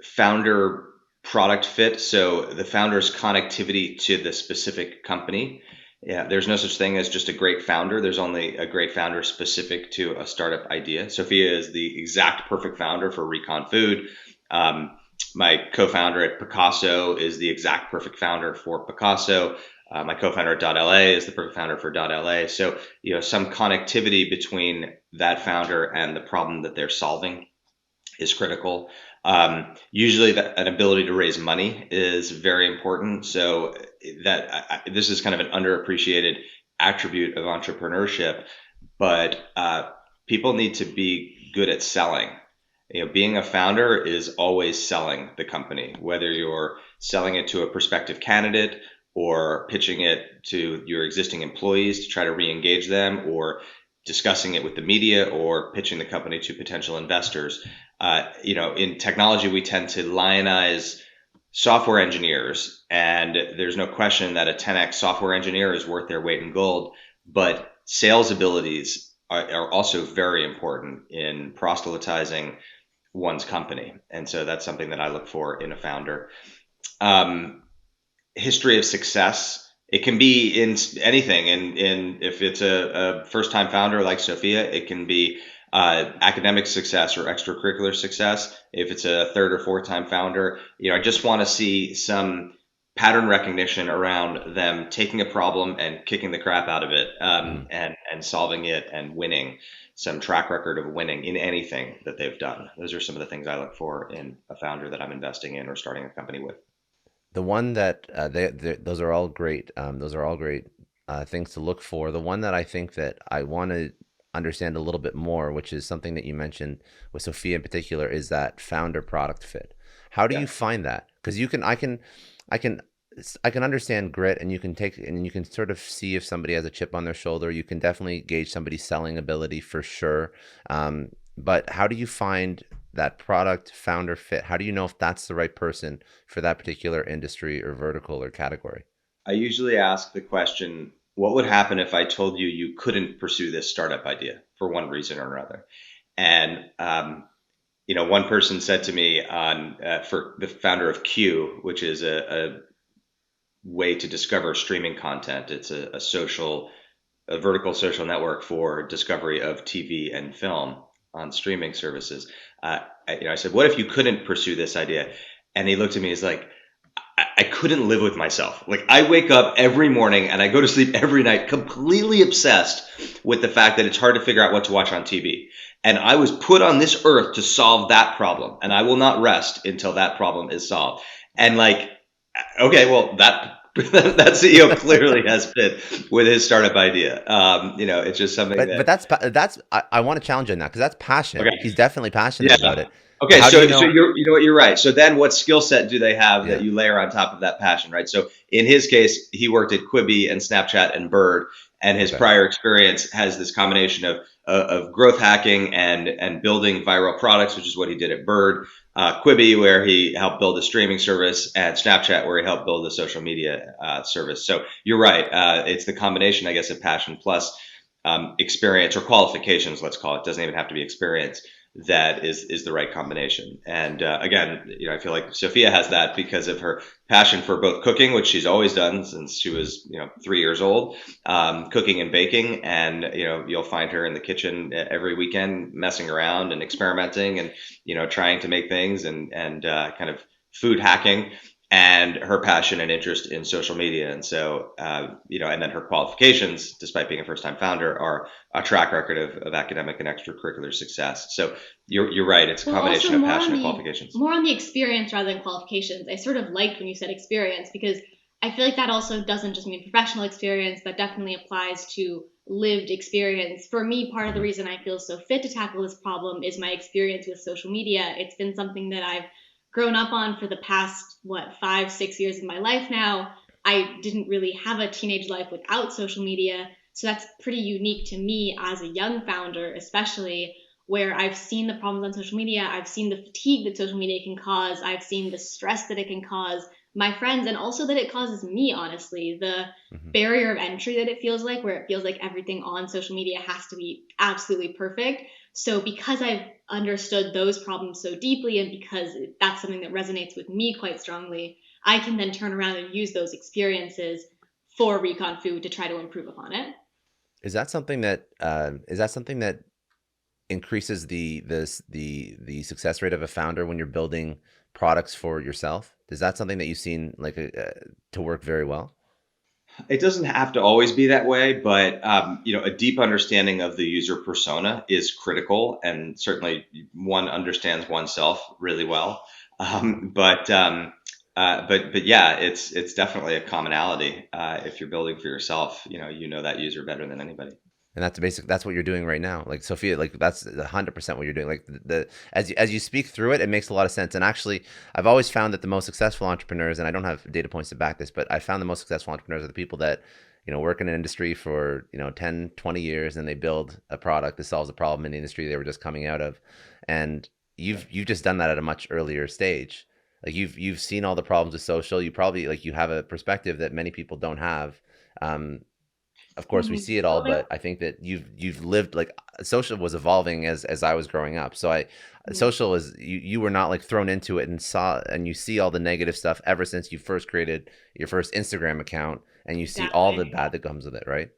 Founder product fit. So the founder's connectivity to the specific company. Yeah, there's no such thing as just a great founder. There's only a great founder specific to a startup idea. Sophia is the exact perfect founder for Recon Food. My co-founder at Pacaso is the exact perfect founder for Pacaso. My co-founder at dot.LA is the perfect founder for dot.LA. So, some connectivity between that founder and the problem that they're solving is critical. Usually an ability to raise money is very important. So this is kind of an underappreciated attribute of entrepreneurship, but people need to be good at selling. Being a founder is always selling the company, whether you're selling it to a prospective candidate or pitching it to your existing employees to try to re-engage them, or discussing it with the media, or pitching the company to potential investors. In technology, we tend to lionize software engineers, and there's no question that a 10x software engineer is worth their weight in gold. But sales abilities are also very important in proselytizing one's company. And so that's something that I look for in a founder. History of success. It can be in anything. And if it's a first-time founder like Sophia, it can be academic success or extracurricular success. If it's a third or fourth time founder, I just want to see some pattern recognition around them taking a problem and kicking the crap out of it, and solving it and winning. Some track record of winning in anything that they've done. Those are some of the things I look for in a founder that I'm investing in or starting a company with. The one that those are all great. Those are all great things to look for. The one that I think that I want to understand a little bit more, which is something that you mentioned with Sophia in particular, is that founder product fit. How do you find that? Because I can understand grit, and you can sort of see if somebody has a chip on their shoulder. You can definitely gauge somebody's selling ability for sure. But how do you find that product founder fit? How do you know if that's the right person for that particular industry or vertical or category? I usually ask the question, what would happen if I told you you couldn't pursue this startup idea for one reason or another? And, one person said to me for the founder of Q, which is a way to discover streaming content. It's a vertical social network for discovery of TV and film on streaming services. I said, what if you couldn't pursue this idea? And he looked at me, he's like, I couldn't live with myself. Like, I wake up every morning and I go to sleep every night completely obsessed with the fact that it's hard to figure out what to watch on TV. And I was put on this earth to solve that problem, and I will not rest until that problem is solved. And like, okay, well, that CEO clearly has fit with his startup idea. It's just something But that's I want to challenge you on that, because that's passion. Okay. He's definitely passionate about it. Okay, How so do you know- you're right. So then, what skill set do they have that you layer on top of that passion, right? So in his case, he worked at Quibi and Snapchat and Bird, and his prior experience has this combination of growth hacking and building viral products, which is what he did at Bird. Quibi, where he helped build a streaming service, and Snapchat, where he helped build a social media service. So you're right. It's the combination, I guess, of passion plus experience or qualifications, let's call it. It doesn't even have to be experience. That is the right combination. And again, I feel like Sophia has that because of her passion for both cooking, which she's always done since she was 3 years old, cooking and baking. And you'll find her in the kitchen every weekend messing around and experimenting and trying to make things and kind of food hacking, and her passion and interest in social media. And so, and then her qualifications, despite being a first-time founder, are a track record of academic and extracurricular success. So you're right. It's a combination of passion and qualifications. More on the experience rather than qualifications. I sort of liked when you said experience, because I feel like that also doesn't just mean professional experience. That definitely applies to lived experience. For me, part of the reason I feel so fit to tackle this problem is my experience with social media. It's been something that I've grown up on for the past 5-6 years of my life now. I didn't really have a teenage life without social media. So that's pretty unique to me as a young founder, especially, where I've seen the problems on social media. I've seen the fatigue that social media can cause. I've seen the stress that it can cause my friends, and also that it causes me, honestly, the Mhm. barrier of entry that it feels like, where it feels like everything on social media has to be absolutely perfect. So because I've understood those problems so deeply, and because that's something that resonates with me quite strongly, I can then turn around and use those experiences for Recon Food to try to improve upon it. Is that something that increases the success rate of a founder when you're building products for yourself? Is that something that you've seen like to work very well? It doesn't have to always be that way, but a deep understanding of the user persona is critical, and certainly one understands oneself really well. But yeah, it's definitely a commonality. If you're building for yourself, you know that user better than anybody. And that's what you're doing right now, like Sophia, like that's 100% what you're doing. Like the as you speak through it, it makes a lot of sense. And actually, I've always found that the most successful entrepreneurs, and I don't have data points to back this, but I found the most successful entrepreneurs are the people that work in an industry for 10, 20 years, and they build a product that solves a problem in the industry they were just coming out of. And you've just done that at a much earlier stage. Like you've seen all the problems with social. You probably, like, you have a perspective that many people don't have. um, of course we Mhm. see it all, but I think that you've lived, like, social was evolving as I was growing up. So I Mhm. social is, you were not like thrown into it and saw, and you see all the negative stuff ever since you first created your first Instagram account, and you see all the Exactly. bad that comes with it, right?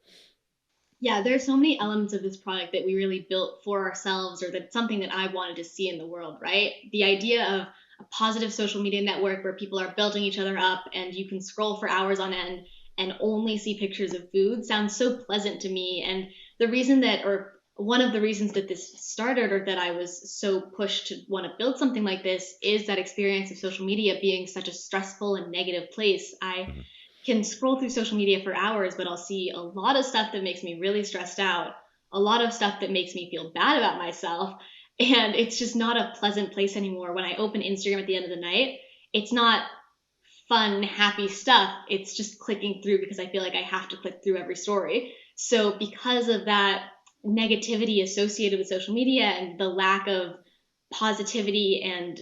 Yeah, there's so many elements of this product that we really built for ourselves, or that's something that I wanted to see in the world, right? The idea of a positive social media network where people are building each other up and you can scroll for hours on end and only see pictures of food sounds so pleasant to me. And the reason that, or one of the reasons that this started, or that I was so pushed to want to build something like this, is that experience of social media being such a stressful and negative place. I Mhm. can scroll through social media for hours, but I'll see a lot of stuff that makes me really stressed out, a lot of stuff that makes me feel bad about myself. And it's just not a pleasant place anymore. When I open Instagram at the end of the night, it's not fun, happy stuff. It's just clicking through because I feel like I have to click through every story. So, because of that negativity associated with social media and the lack of positivity and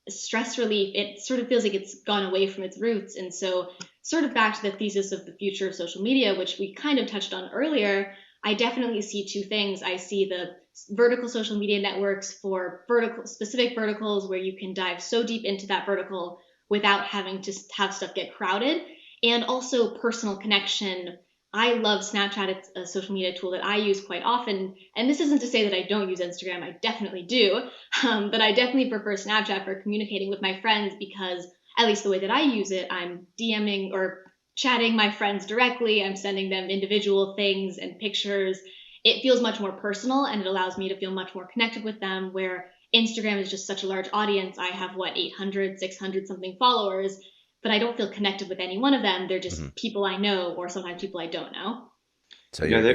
stress relief, it sort of feels like it's gone away from its roots. And so, sort of back to the thesis of the future of social media, which we kind of touched on earlier, I definitely see two things. I see the vertical social media networks for vertical specific verticals where you can dive so deep into that vertical without having to have stuff get crowded, and also personal connection. I love Snapchat. It's a social media tool that I use quite often. And this isn't to say that I don't use Instagram, I definitely do. But I definitely prefer Snapchat for communicating with my friends because, at least the way that I use it, I'm DMing or chatting my friends directly. I'm sending them individual things and pictures. It feels much more personal and it allows me to feel much more connected with them. Where Instagram is just such a large audience. I have 800, 600 something followers, but I don't feel connected with any one of them. They're Mhm. just people I know, or sometimes people I don't know. So You know,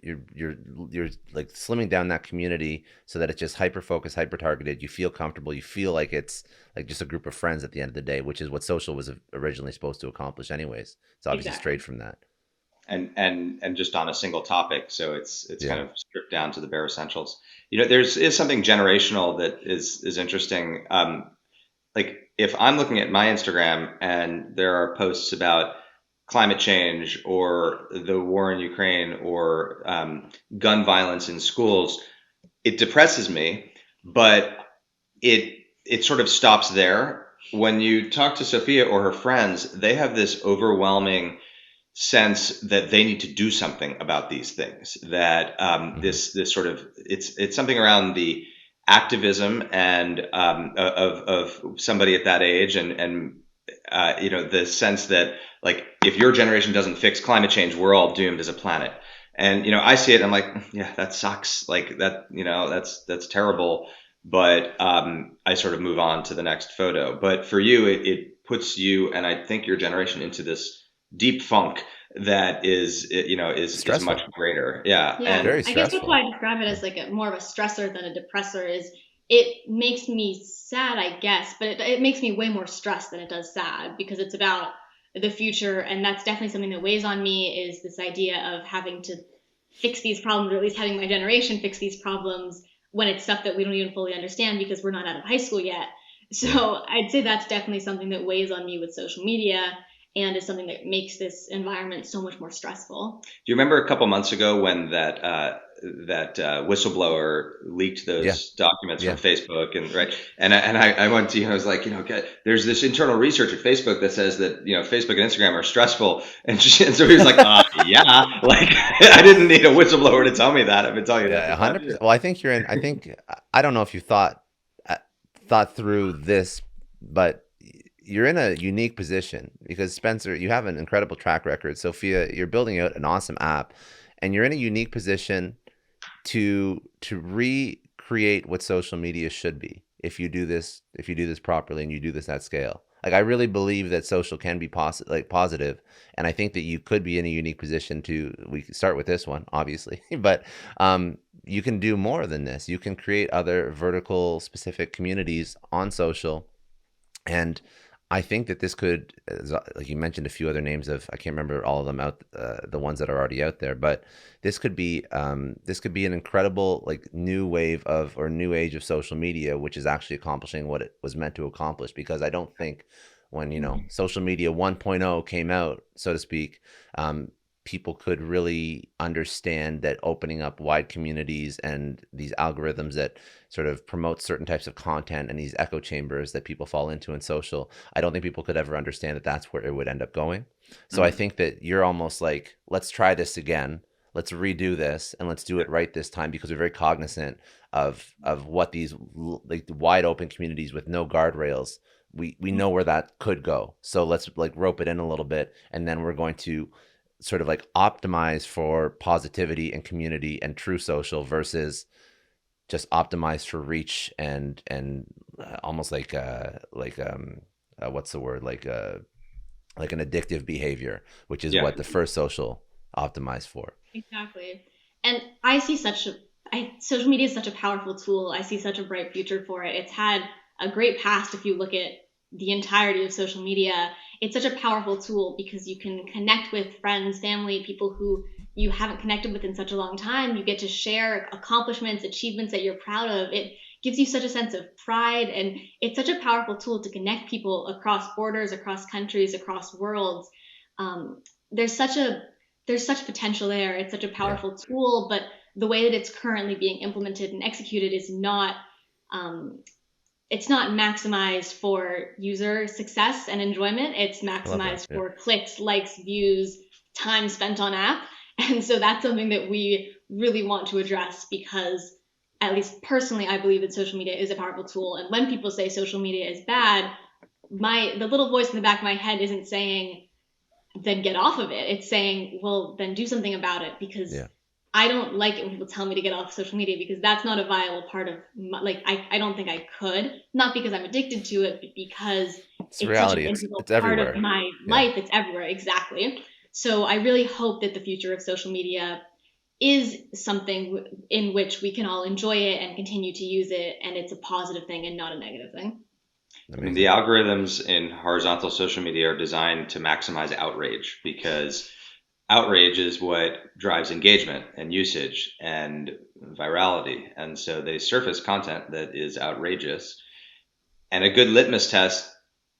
you're like slimming down that community so that it's just hyper focused, hyper targeted. You feel comfortable. You feel like it's like just a group of friends at the end of the day, which is what social was originally supposed to accomplish, anyways. It's obviously strayed Exactly. from that. and just on a single topic, so it's kind Yeah. of stripped down to the bare essentials. There's is something generational that is interesting. Like if I'm looking at my Instagram and there are posts about climate change or the war in Ukraine or gun violence in schools, it depresses me, but it sort of stops there. When you talk to Sophia or her friends, they have this overwhelming sense that they need to do something about these things. That Hmm. this sort of it's something around the activism and of somebody at that age, and the sense that, like, if your generation doesn't fix climate change, we're all doomed as a planet. And I see it, and I'm like, yeah, that sucks. Like that, that's terrible. But I sort of move on to the next photo. But for you, it puts you, and I think your generation, into this deep funk that is much Stressful. greater. Yeah. Yeah, And Very I guess that's why stressful. I describe it Yeah. as like more of a stressor than a depressor. Is it makes me sad, I guess, but it makes me way more stressed than it does sad because it's about the future. And that's definitely something that weighs on me, is this idea of having to fix these problems, or at least having my generation fix these problems when it's stuff that we don't even fully understand because we're not out of high school yet. So I'd say that's definitely something that weighs on me with social media, and is something that makes this environment so much more stressful. Do you remember a couple months ago when that whistleblower leaked those documents from Facebook, and right? And I went to, I was like, okay, there's this internal research at Facebook that says that, Facebook and Instagram are stressful, and so he was like, yeah, like I didn't need a whistleblower to tell me that. I've been telling you that. 100%. Well, I think I don't know if you thought through this, but you're in a unique position because, Spencer, you have an incredible track record. Sophia, you're building out an awesome app, and you're in a unique position to recreate what social media should be if you do this properly and you do this at scale. Like, I really believe that social can be positive, and I think that you could be in a unique position we can start with this one, obviously, but you can do more than this. You can create other vertical specific communities on social, and I think that this could, like you mentioned a few other names of, I can't remember all of them the ones that are already out there, but this could be an incredible new age of social media, which is actually accomplishing what it was meant to accomplish. Because I don't think when, social media 1.0 came out, so to speak, people could really understand that opening up wide communities and these algorithms that sort of promote certain types of content and these echo chambers that people fall into in social, I don't think people could ever understand that that's where it would end up going. So I think that you're almost like, let's try this again. Let's redo this, and let's do it right this time, because we're very cognizant of what these wide open communities with no guardrails, we know where that could go. So let's rope it in a little bit, and then we're going to sort of optimize for positivity and community and true social versus just optimize for reach and almost what's the word, like an addictive behavior, which is what the first social optimized for. Exactly. And I see social media is such a powerful tool. I see such a bright future for it. It's had a great past. If you look at the entirety of social media, it's such a powerful tool because you can connect with friends, family, people who you haven't connected with in such a long time. You get to share accomplishments, achievements that you're proud of. It gives you such a sense of pride, and it's such a powerful tool to connect people across borders, across countries, across worlds. There's such potential there. It's such a powerful tool, but the way that it's currently being implemented and executed is not it's not maximized for user success and enjoyment. It's maximized for clicks, likes, views, time spent on app. And so that's something that we really want to address, because at least personally, I believe that social media is a powerful tool. And when people say social media is bad, the little voice in the back of my head isn't saying, then get off of it. It's saying, well, then do something about it, because I don't like it when people tell me to get off social media, because that's not a viable part of I don't think I could, not because I'm addicted to it, but because it's reality. It's part everywhere. Of my life. It's everywhere. Exactly. So I really hope that the future of social media is something in which we can all enjoy it and continue to use it, and it's a positive thing and not a negative thing. I mean, the algorithms in horizontal social media are designed to maximize outrage, because outrage is what drives engagement and usage and virality. And so they surface content that is outrageous. And a good litmus test,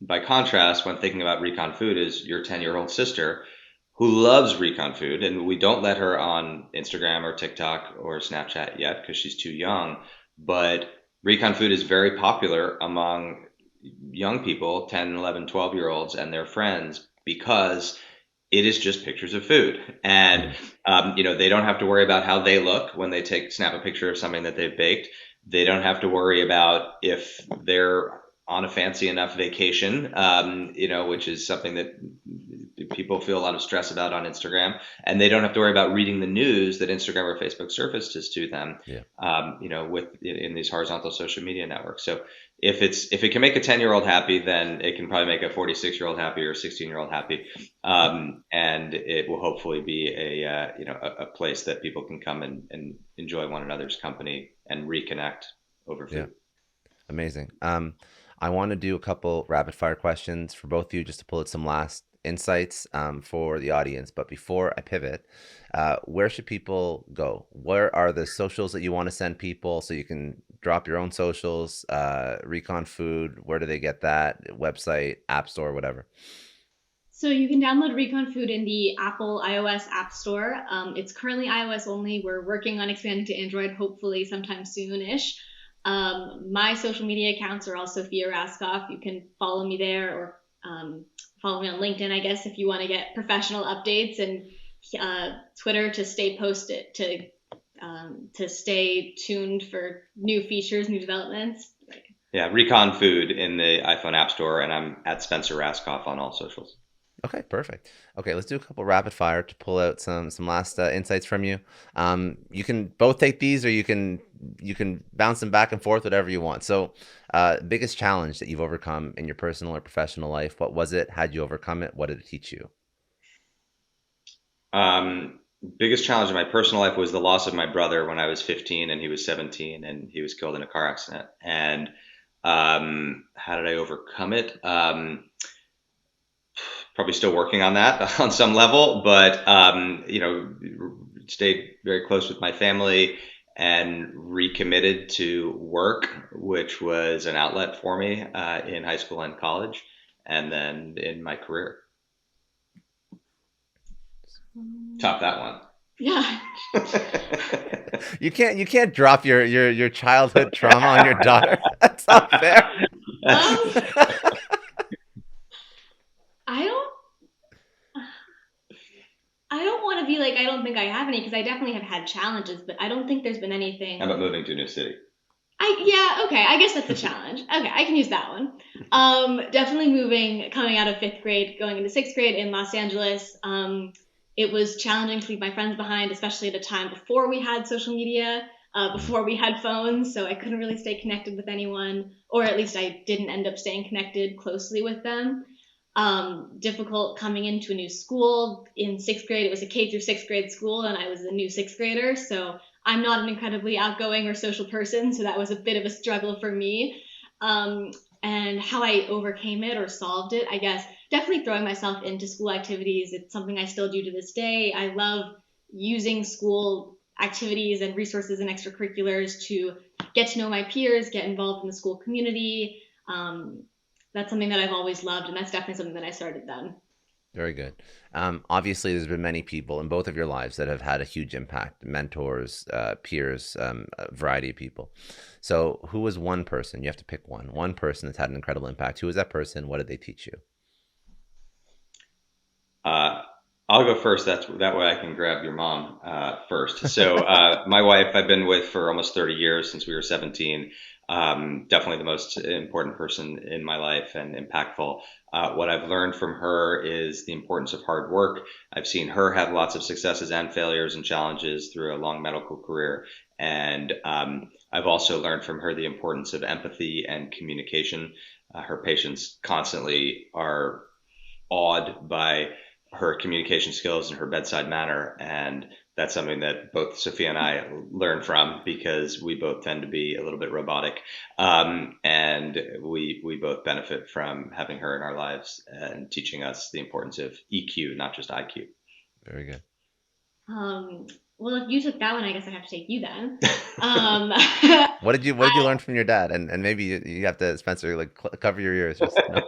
by contrast, when thinking about Recon Food, is your 10-year-old sister, who loves Recon Food. And we don't let her on Instagram or TikTok or Snapchat yet because she's too young. But Recon Food is very popular among young people, 10, 11, 12-year-olds and their friends, because it is just pictures of food. And, they don't have to worry about how they look when they snap a picture of something that they've baked. They don't have to worry about if they're on a fancy enough vacation, which is something that people feel a lot of stress about on Instagram. And they don't have to worry about reading the news that Instagram or Facebook surfaces to them, in these horizontal social media networks. So if it can make a 10-year-old happy, then it can probably make a 46-year-old happy or a 16-year-old happy. And it will hopefully be a place that people can come and enjoy one another's company and reconnect over food. Yeah. Amazing. I want to do a couple rapid fire questions for both of you, just to pull out some last insights for the audience. But before I pivot, where should people go? Where are the socials that you want to send people so you can drop your own socials? Recon Food, where do they get that? Website, App Store, whatever. So you can download Recon Food in the Apple iOS App Store. It's currently iOS only. We're working on expanding to Android, hopefully sometime soon-ish. My social media accounts are all Sophia Rascoff. You can follow me there, or follow me on LinkedIn, I guess, if you want to get professional updates, and Twitter to stay posted, to stay tuned for new features, new developments. Yeah, Recon Food in the iPhone App Store, and I'm at Spencer Rascoff on all socials. Okay, perfect. Okay, let's do a couple rapid fire to pull out some last insights from you. You can both take these, or you can bounce them back and forth, whatever you want. So, biggest challenge that you've overcome in your personal or professional life, what was it? How'd you overcome it? What did it teach you? Biggest challenge in my personal life was the loss of my brother when I was 15 and he was 17, and he was killed in a car accident. And how did I overcome it? Probably still working on that on some level, but stayed very close with my family and recommitted to work, which was an outlet for me in high school and college, and then in my career. Top that one. Yeah. You can't drop your childhood trauma on your daughter. That's not fair. I don't want to be like, I don't think I have any, because I definitely have had challenges, but I don't think there's been anything. How about moving to a new city? Okay, I guess that's a challenge. Okay, I can use that one. Definitely moving, coming out of 5th grade, going into 6th grade in Los Angeles. It was challenging to leave my friends behind, especially at a time before we had social media, before we had phones, so I couldn't really stay connected with anyone, or at least I didn't end up staying connected closely with them. Difficult coming into a new school. In 6th grade, it was a K through 6th grade school, and I was a new 6th grader, so I'm not an incredibly outgoing or social person, so that was a bit of a struggle for me. And how I overcame it or solved it, I guess, definitely throwing myself into school activities. It's something I still do to this day. I love using school activities and resources and extracurriculars to get to know my peers, get involved in the school community. That's something that I've always loved, and that's definitely something that I started then. Very good. Obviously, there's been many people in both of your lives that have had a huge impact, mentors, peers, a variety of people. So who was one person? You have to pick one person that's had an incredible impact. Who was that person? What did they teach you? I'll go first. That way I can grab your mom first. So my wife I've been with for almost 30 years, since we were 17. Definitely the most important person in my life and impactful. What I've learned from her is the importance of hard work. I've seen her have lots of successes and failures and challenges through a long medical career. And I've also learned from her the importance of empathy and communication. Her patients constantly are awed by her communication skills and her bedside manner, and that's something that both Sophia and I learn from, because we both tend to be a little bit robotic, and we both benefit from having her in our lives and teaching us the importance of EQ, not just IQ. Very good. Well, if you took that one, I guess I have to take you then. What did you learn from your dad? And maybe you have to, Spencer, like cover your ears. Just, no.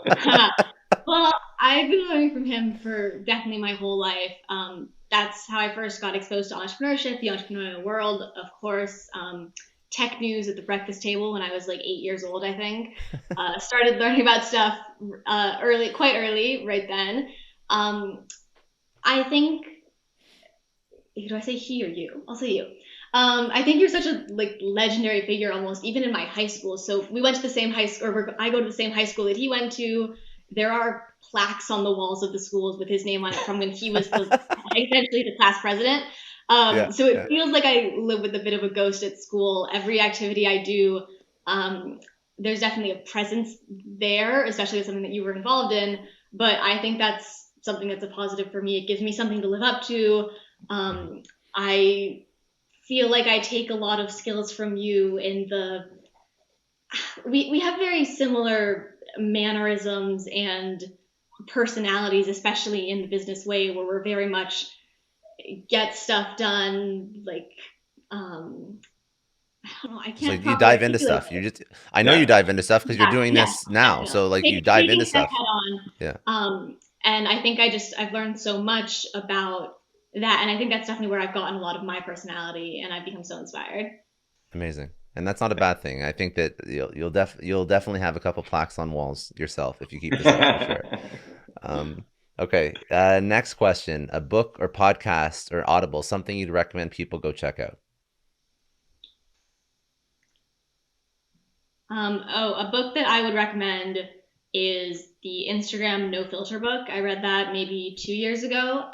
Well, I've been learning from him for definitely my whole life. That's how I first got exposed to entrepreneurship, the entrepreneurial world, of course. Tech news at the breakfast table when I was like 8 years old, I think. Started learning about stuff quite early, right then. I think, do I say he or you? I'll say you. I think you're such a legendary figure, almost, even in my high school. So we went to the same high school, or I go to the same high school that he went to. There are plaques on the walls of the schools with his name on it from when he was essentially the class president. So it feels like I live with a bit of a ghost at school. Every activity I do, there's definitely a presence there, especially with something that you were involved in. But I think that's something that's a positive for me. It gives me something to live up to. I feel like I take a lot of skills from you in we have very similar mannerisms and personalities, especially in the business way, where we're very much get stuff done. Like, I don't know, I So can't you properly dive into articulate stuff. it. I know you Yeah. dive into stuff because you're Yeah, doing yes, this now. So definitely. like you dive into Taking stuff stuff. head on. Yeah. And I think I've learned so much about that. And I think that's definitely where I've gotten a lot of my personality, and I've become so inspired. Amazing. And that's not a bad thing. I think that you'll definitely have a couple plaques on walls yourself if you keep this up for sure. Okay. Next question: a book or podcast or Audible, something you'd recommend people go check out. A book that I would recommend is the Instagram No Filter book. I read that maybe 2 years ago.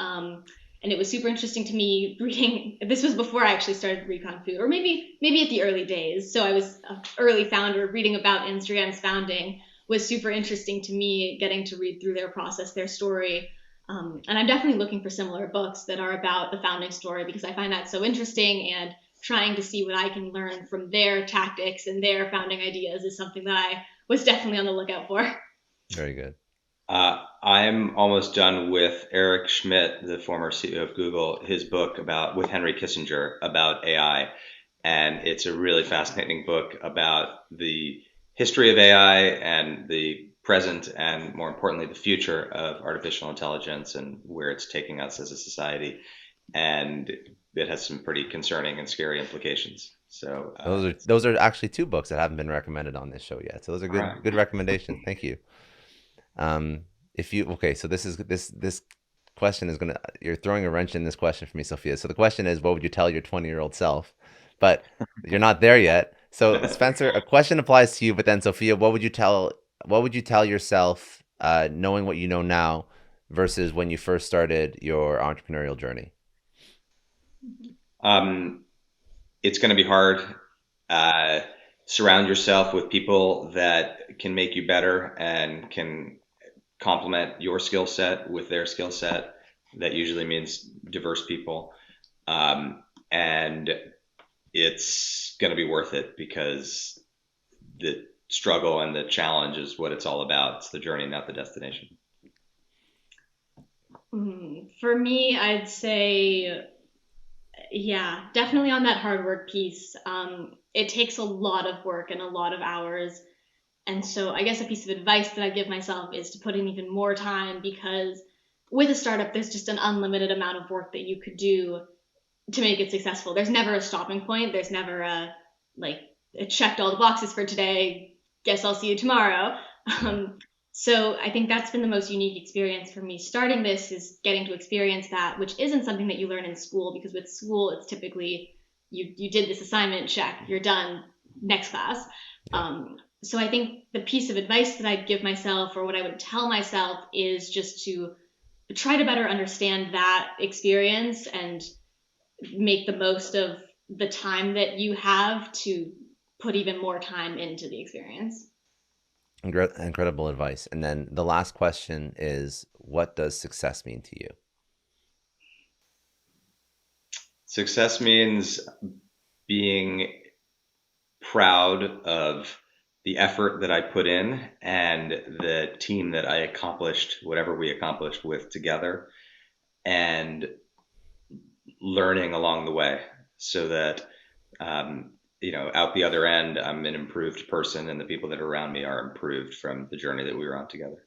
And it was super interesting to me reading. This was before I actually started Recon Food, or maybe at the early days. So I was an early founder. Reading about Instagram's founding was super interesting to me, getting to read through their process, their story. And I'm definitely looking for similar books that are about the founding story, because I find that so interesting, and trying to see what I can learn from their tactics and their founding ideas is something that I was definitely on the lookout for. Very good. I'm almost done with Eric Schmidt, the former CEO of Google, his book with Henry Kissinger about AI. And it's a really fascinating book about the history of AI and the present, and more importantly, the future of artificial intelligence and where it's taking us as a society. And it has some pretty concerning and scary implications. So those are actually two books that haven't been recommended on this show yet. So those are good recommendations. Thank you. So this question is you're throwing a wrench in this question for me, Sophia. So the question is, what would you tell your 20-year-old self? But you're not there yet. So Spencer, a question applies to you, but then Sophia, what would you tell yourself, knowing what you know now versus when you first started your entrepreneurial journey? It's going to be hard. Surround yourself with people that can make you better and can complement your skill set with their skill set. That usually means diverse people. And it's going to be worth it, because the struggle and the challenge is what it's all about. It's the journey, not the destination. For me, I'd say, yeah, definitely on that hard work piece. It takes a lot of work and a lot of hours. And so I guess a piece of advice that I give myself is to put in even more time, because with a startup, there's just an unlimited amount of work that you could do to make it successful. There's never a stopping point. There's never it checked all the boxes for today, guess I'll see you tomorrow. So I think that's been the most unique experience for me starting this, is getting to experience that, which isn't something that you learn in school, because with school, it's typically you did this assignment, check, you're done, next class. So I think the piece of advice that I'd give myself, or what I would tell myself, is just to try to better understand that experience and make the most of the time that you have to put even more time into the experience. Incredible advice. And then the last question is, what does success mean to you? Success means being proud of the effort that I put in and the team that I accomplished whatever we accomplished with together, and learning along the way, so that out the other end, I'm an improved person, and the people that are around me are improved from the journey that we were on together.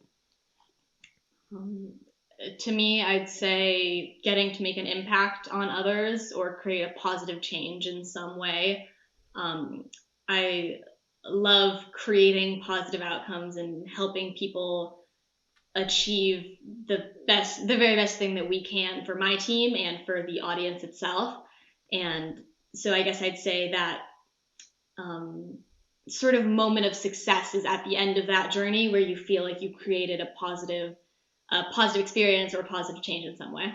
To me, I'd say getting to make an impact on others or create a positive change in some way. I love creating positive outcomes and helping people achieve the very best thing that we can for my team and for the audience itself. And so I guess I'd say that sort of moment of success is at the end of that journey, where you feel like you created a positive experience or a positive change in some way.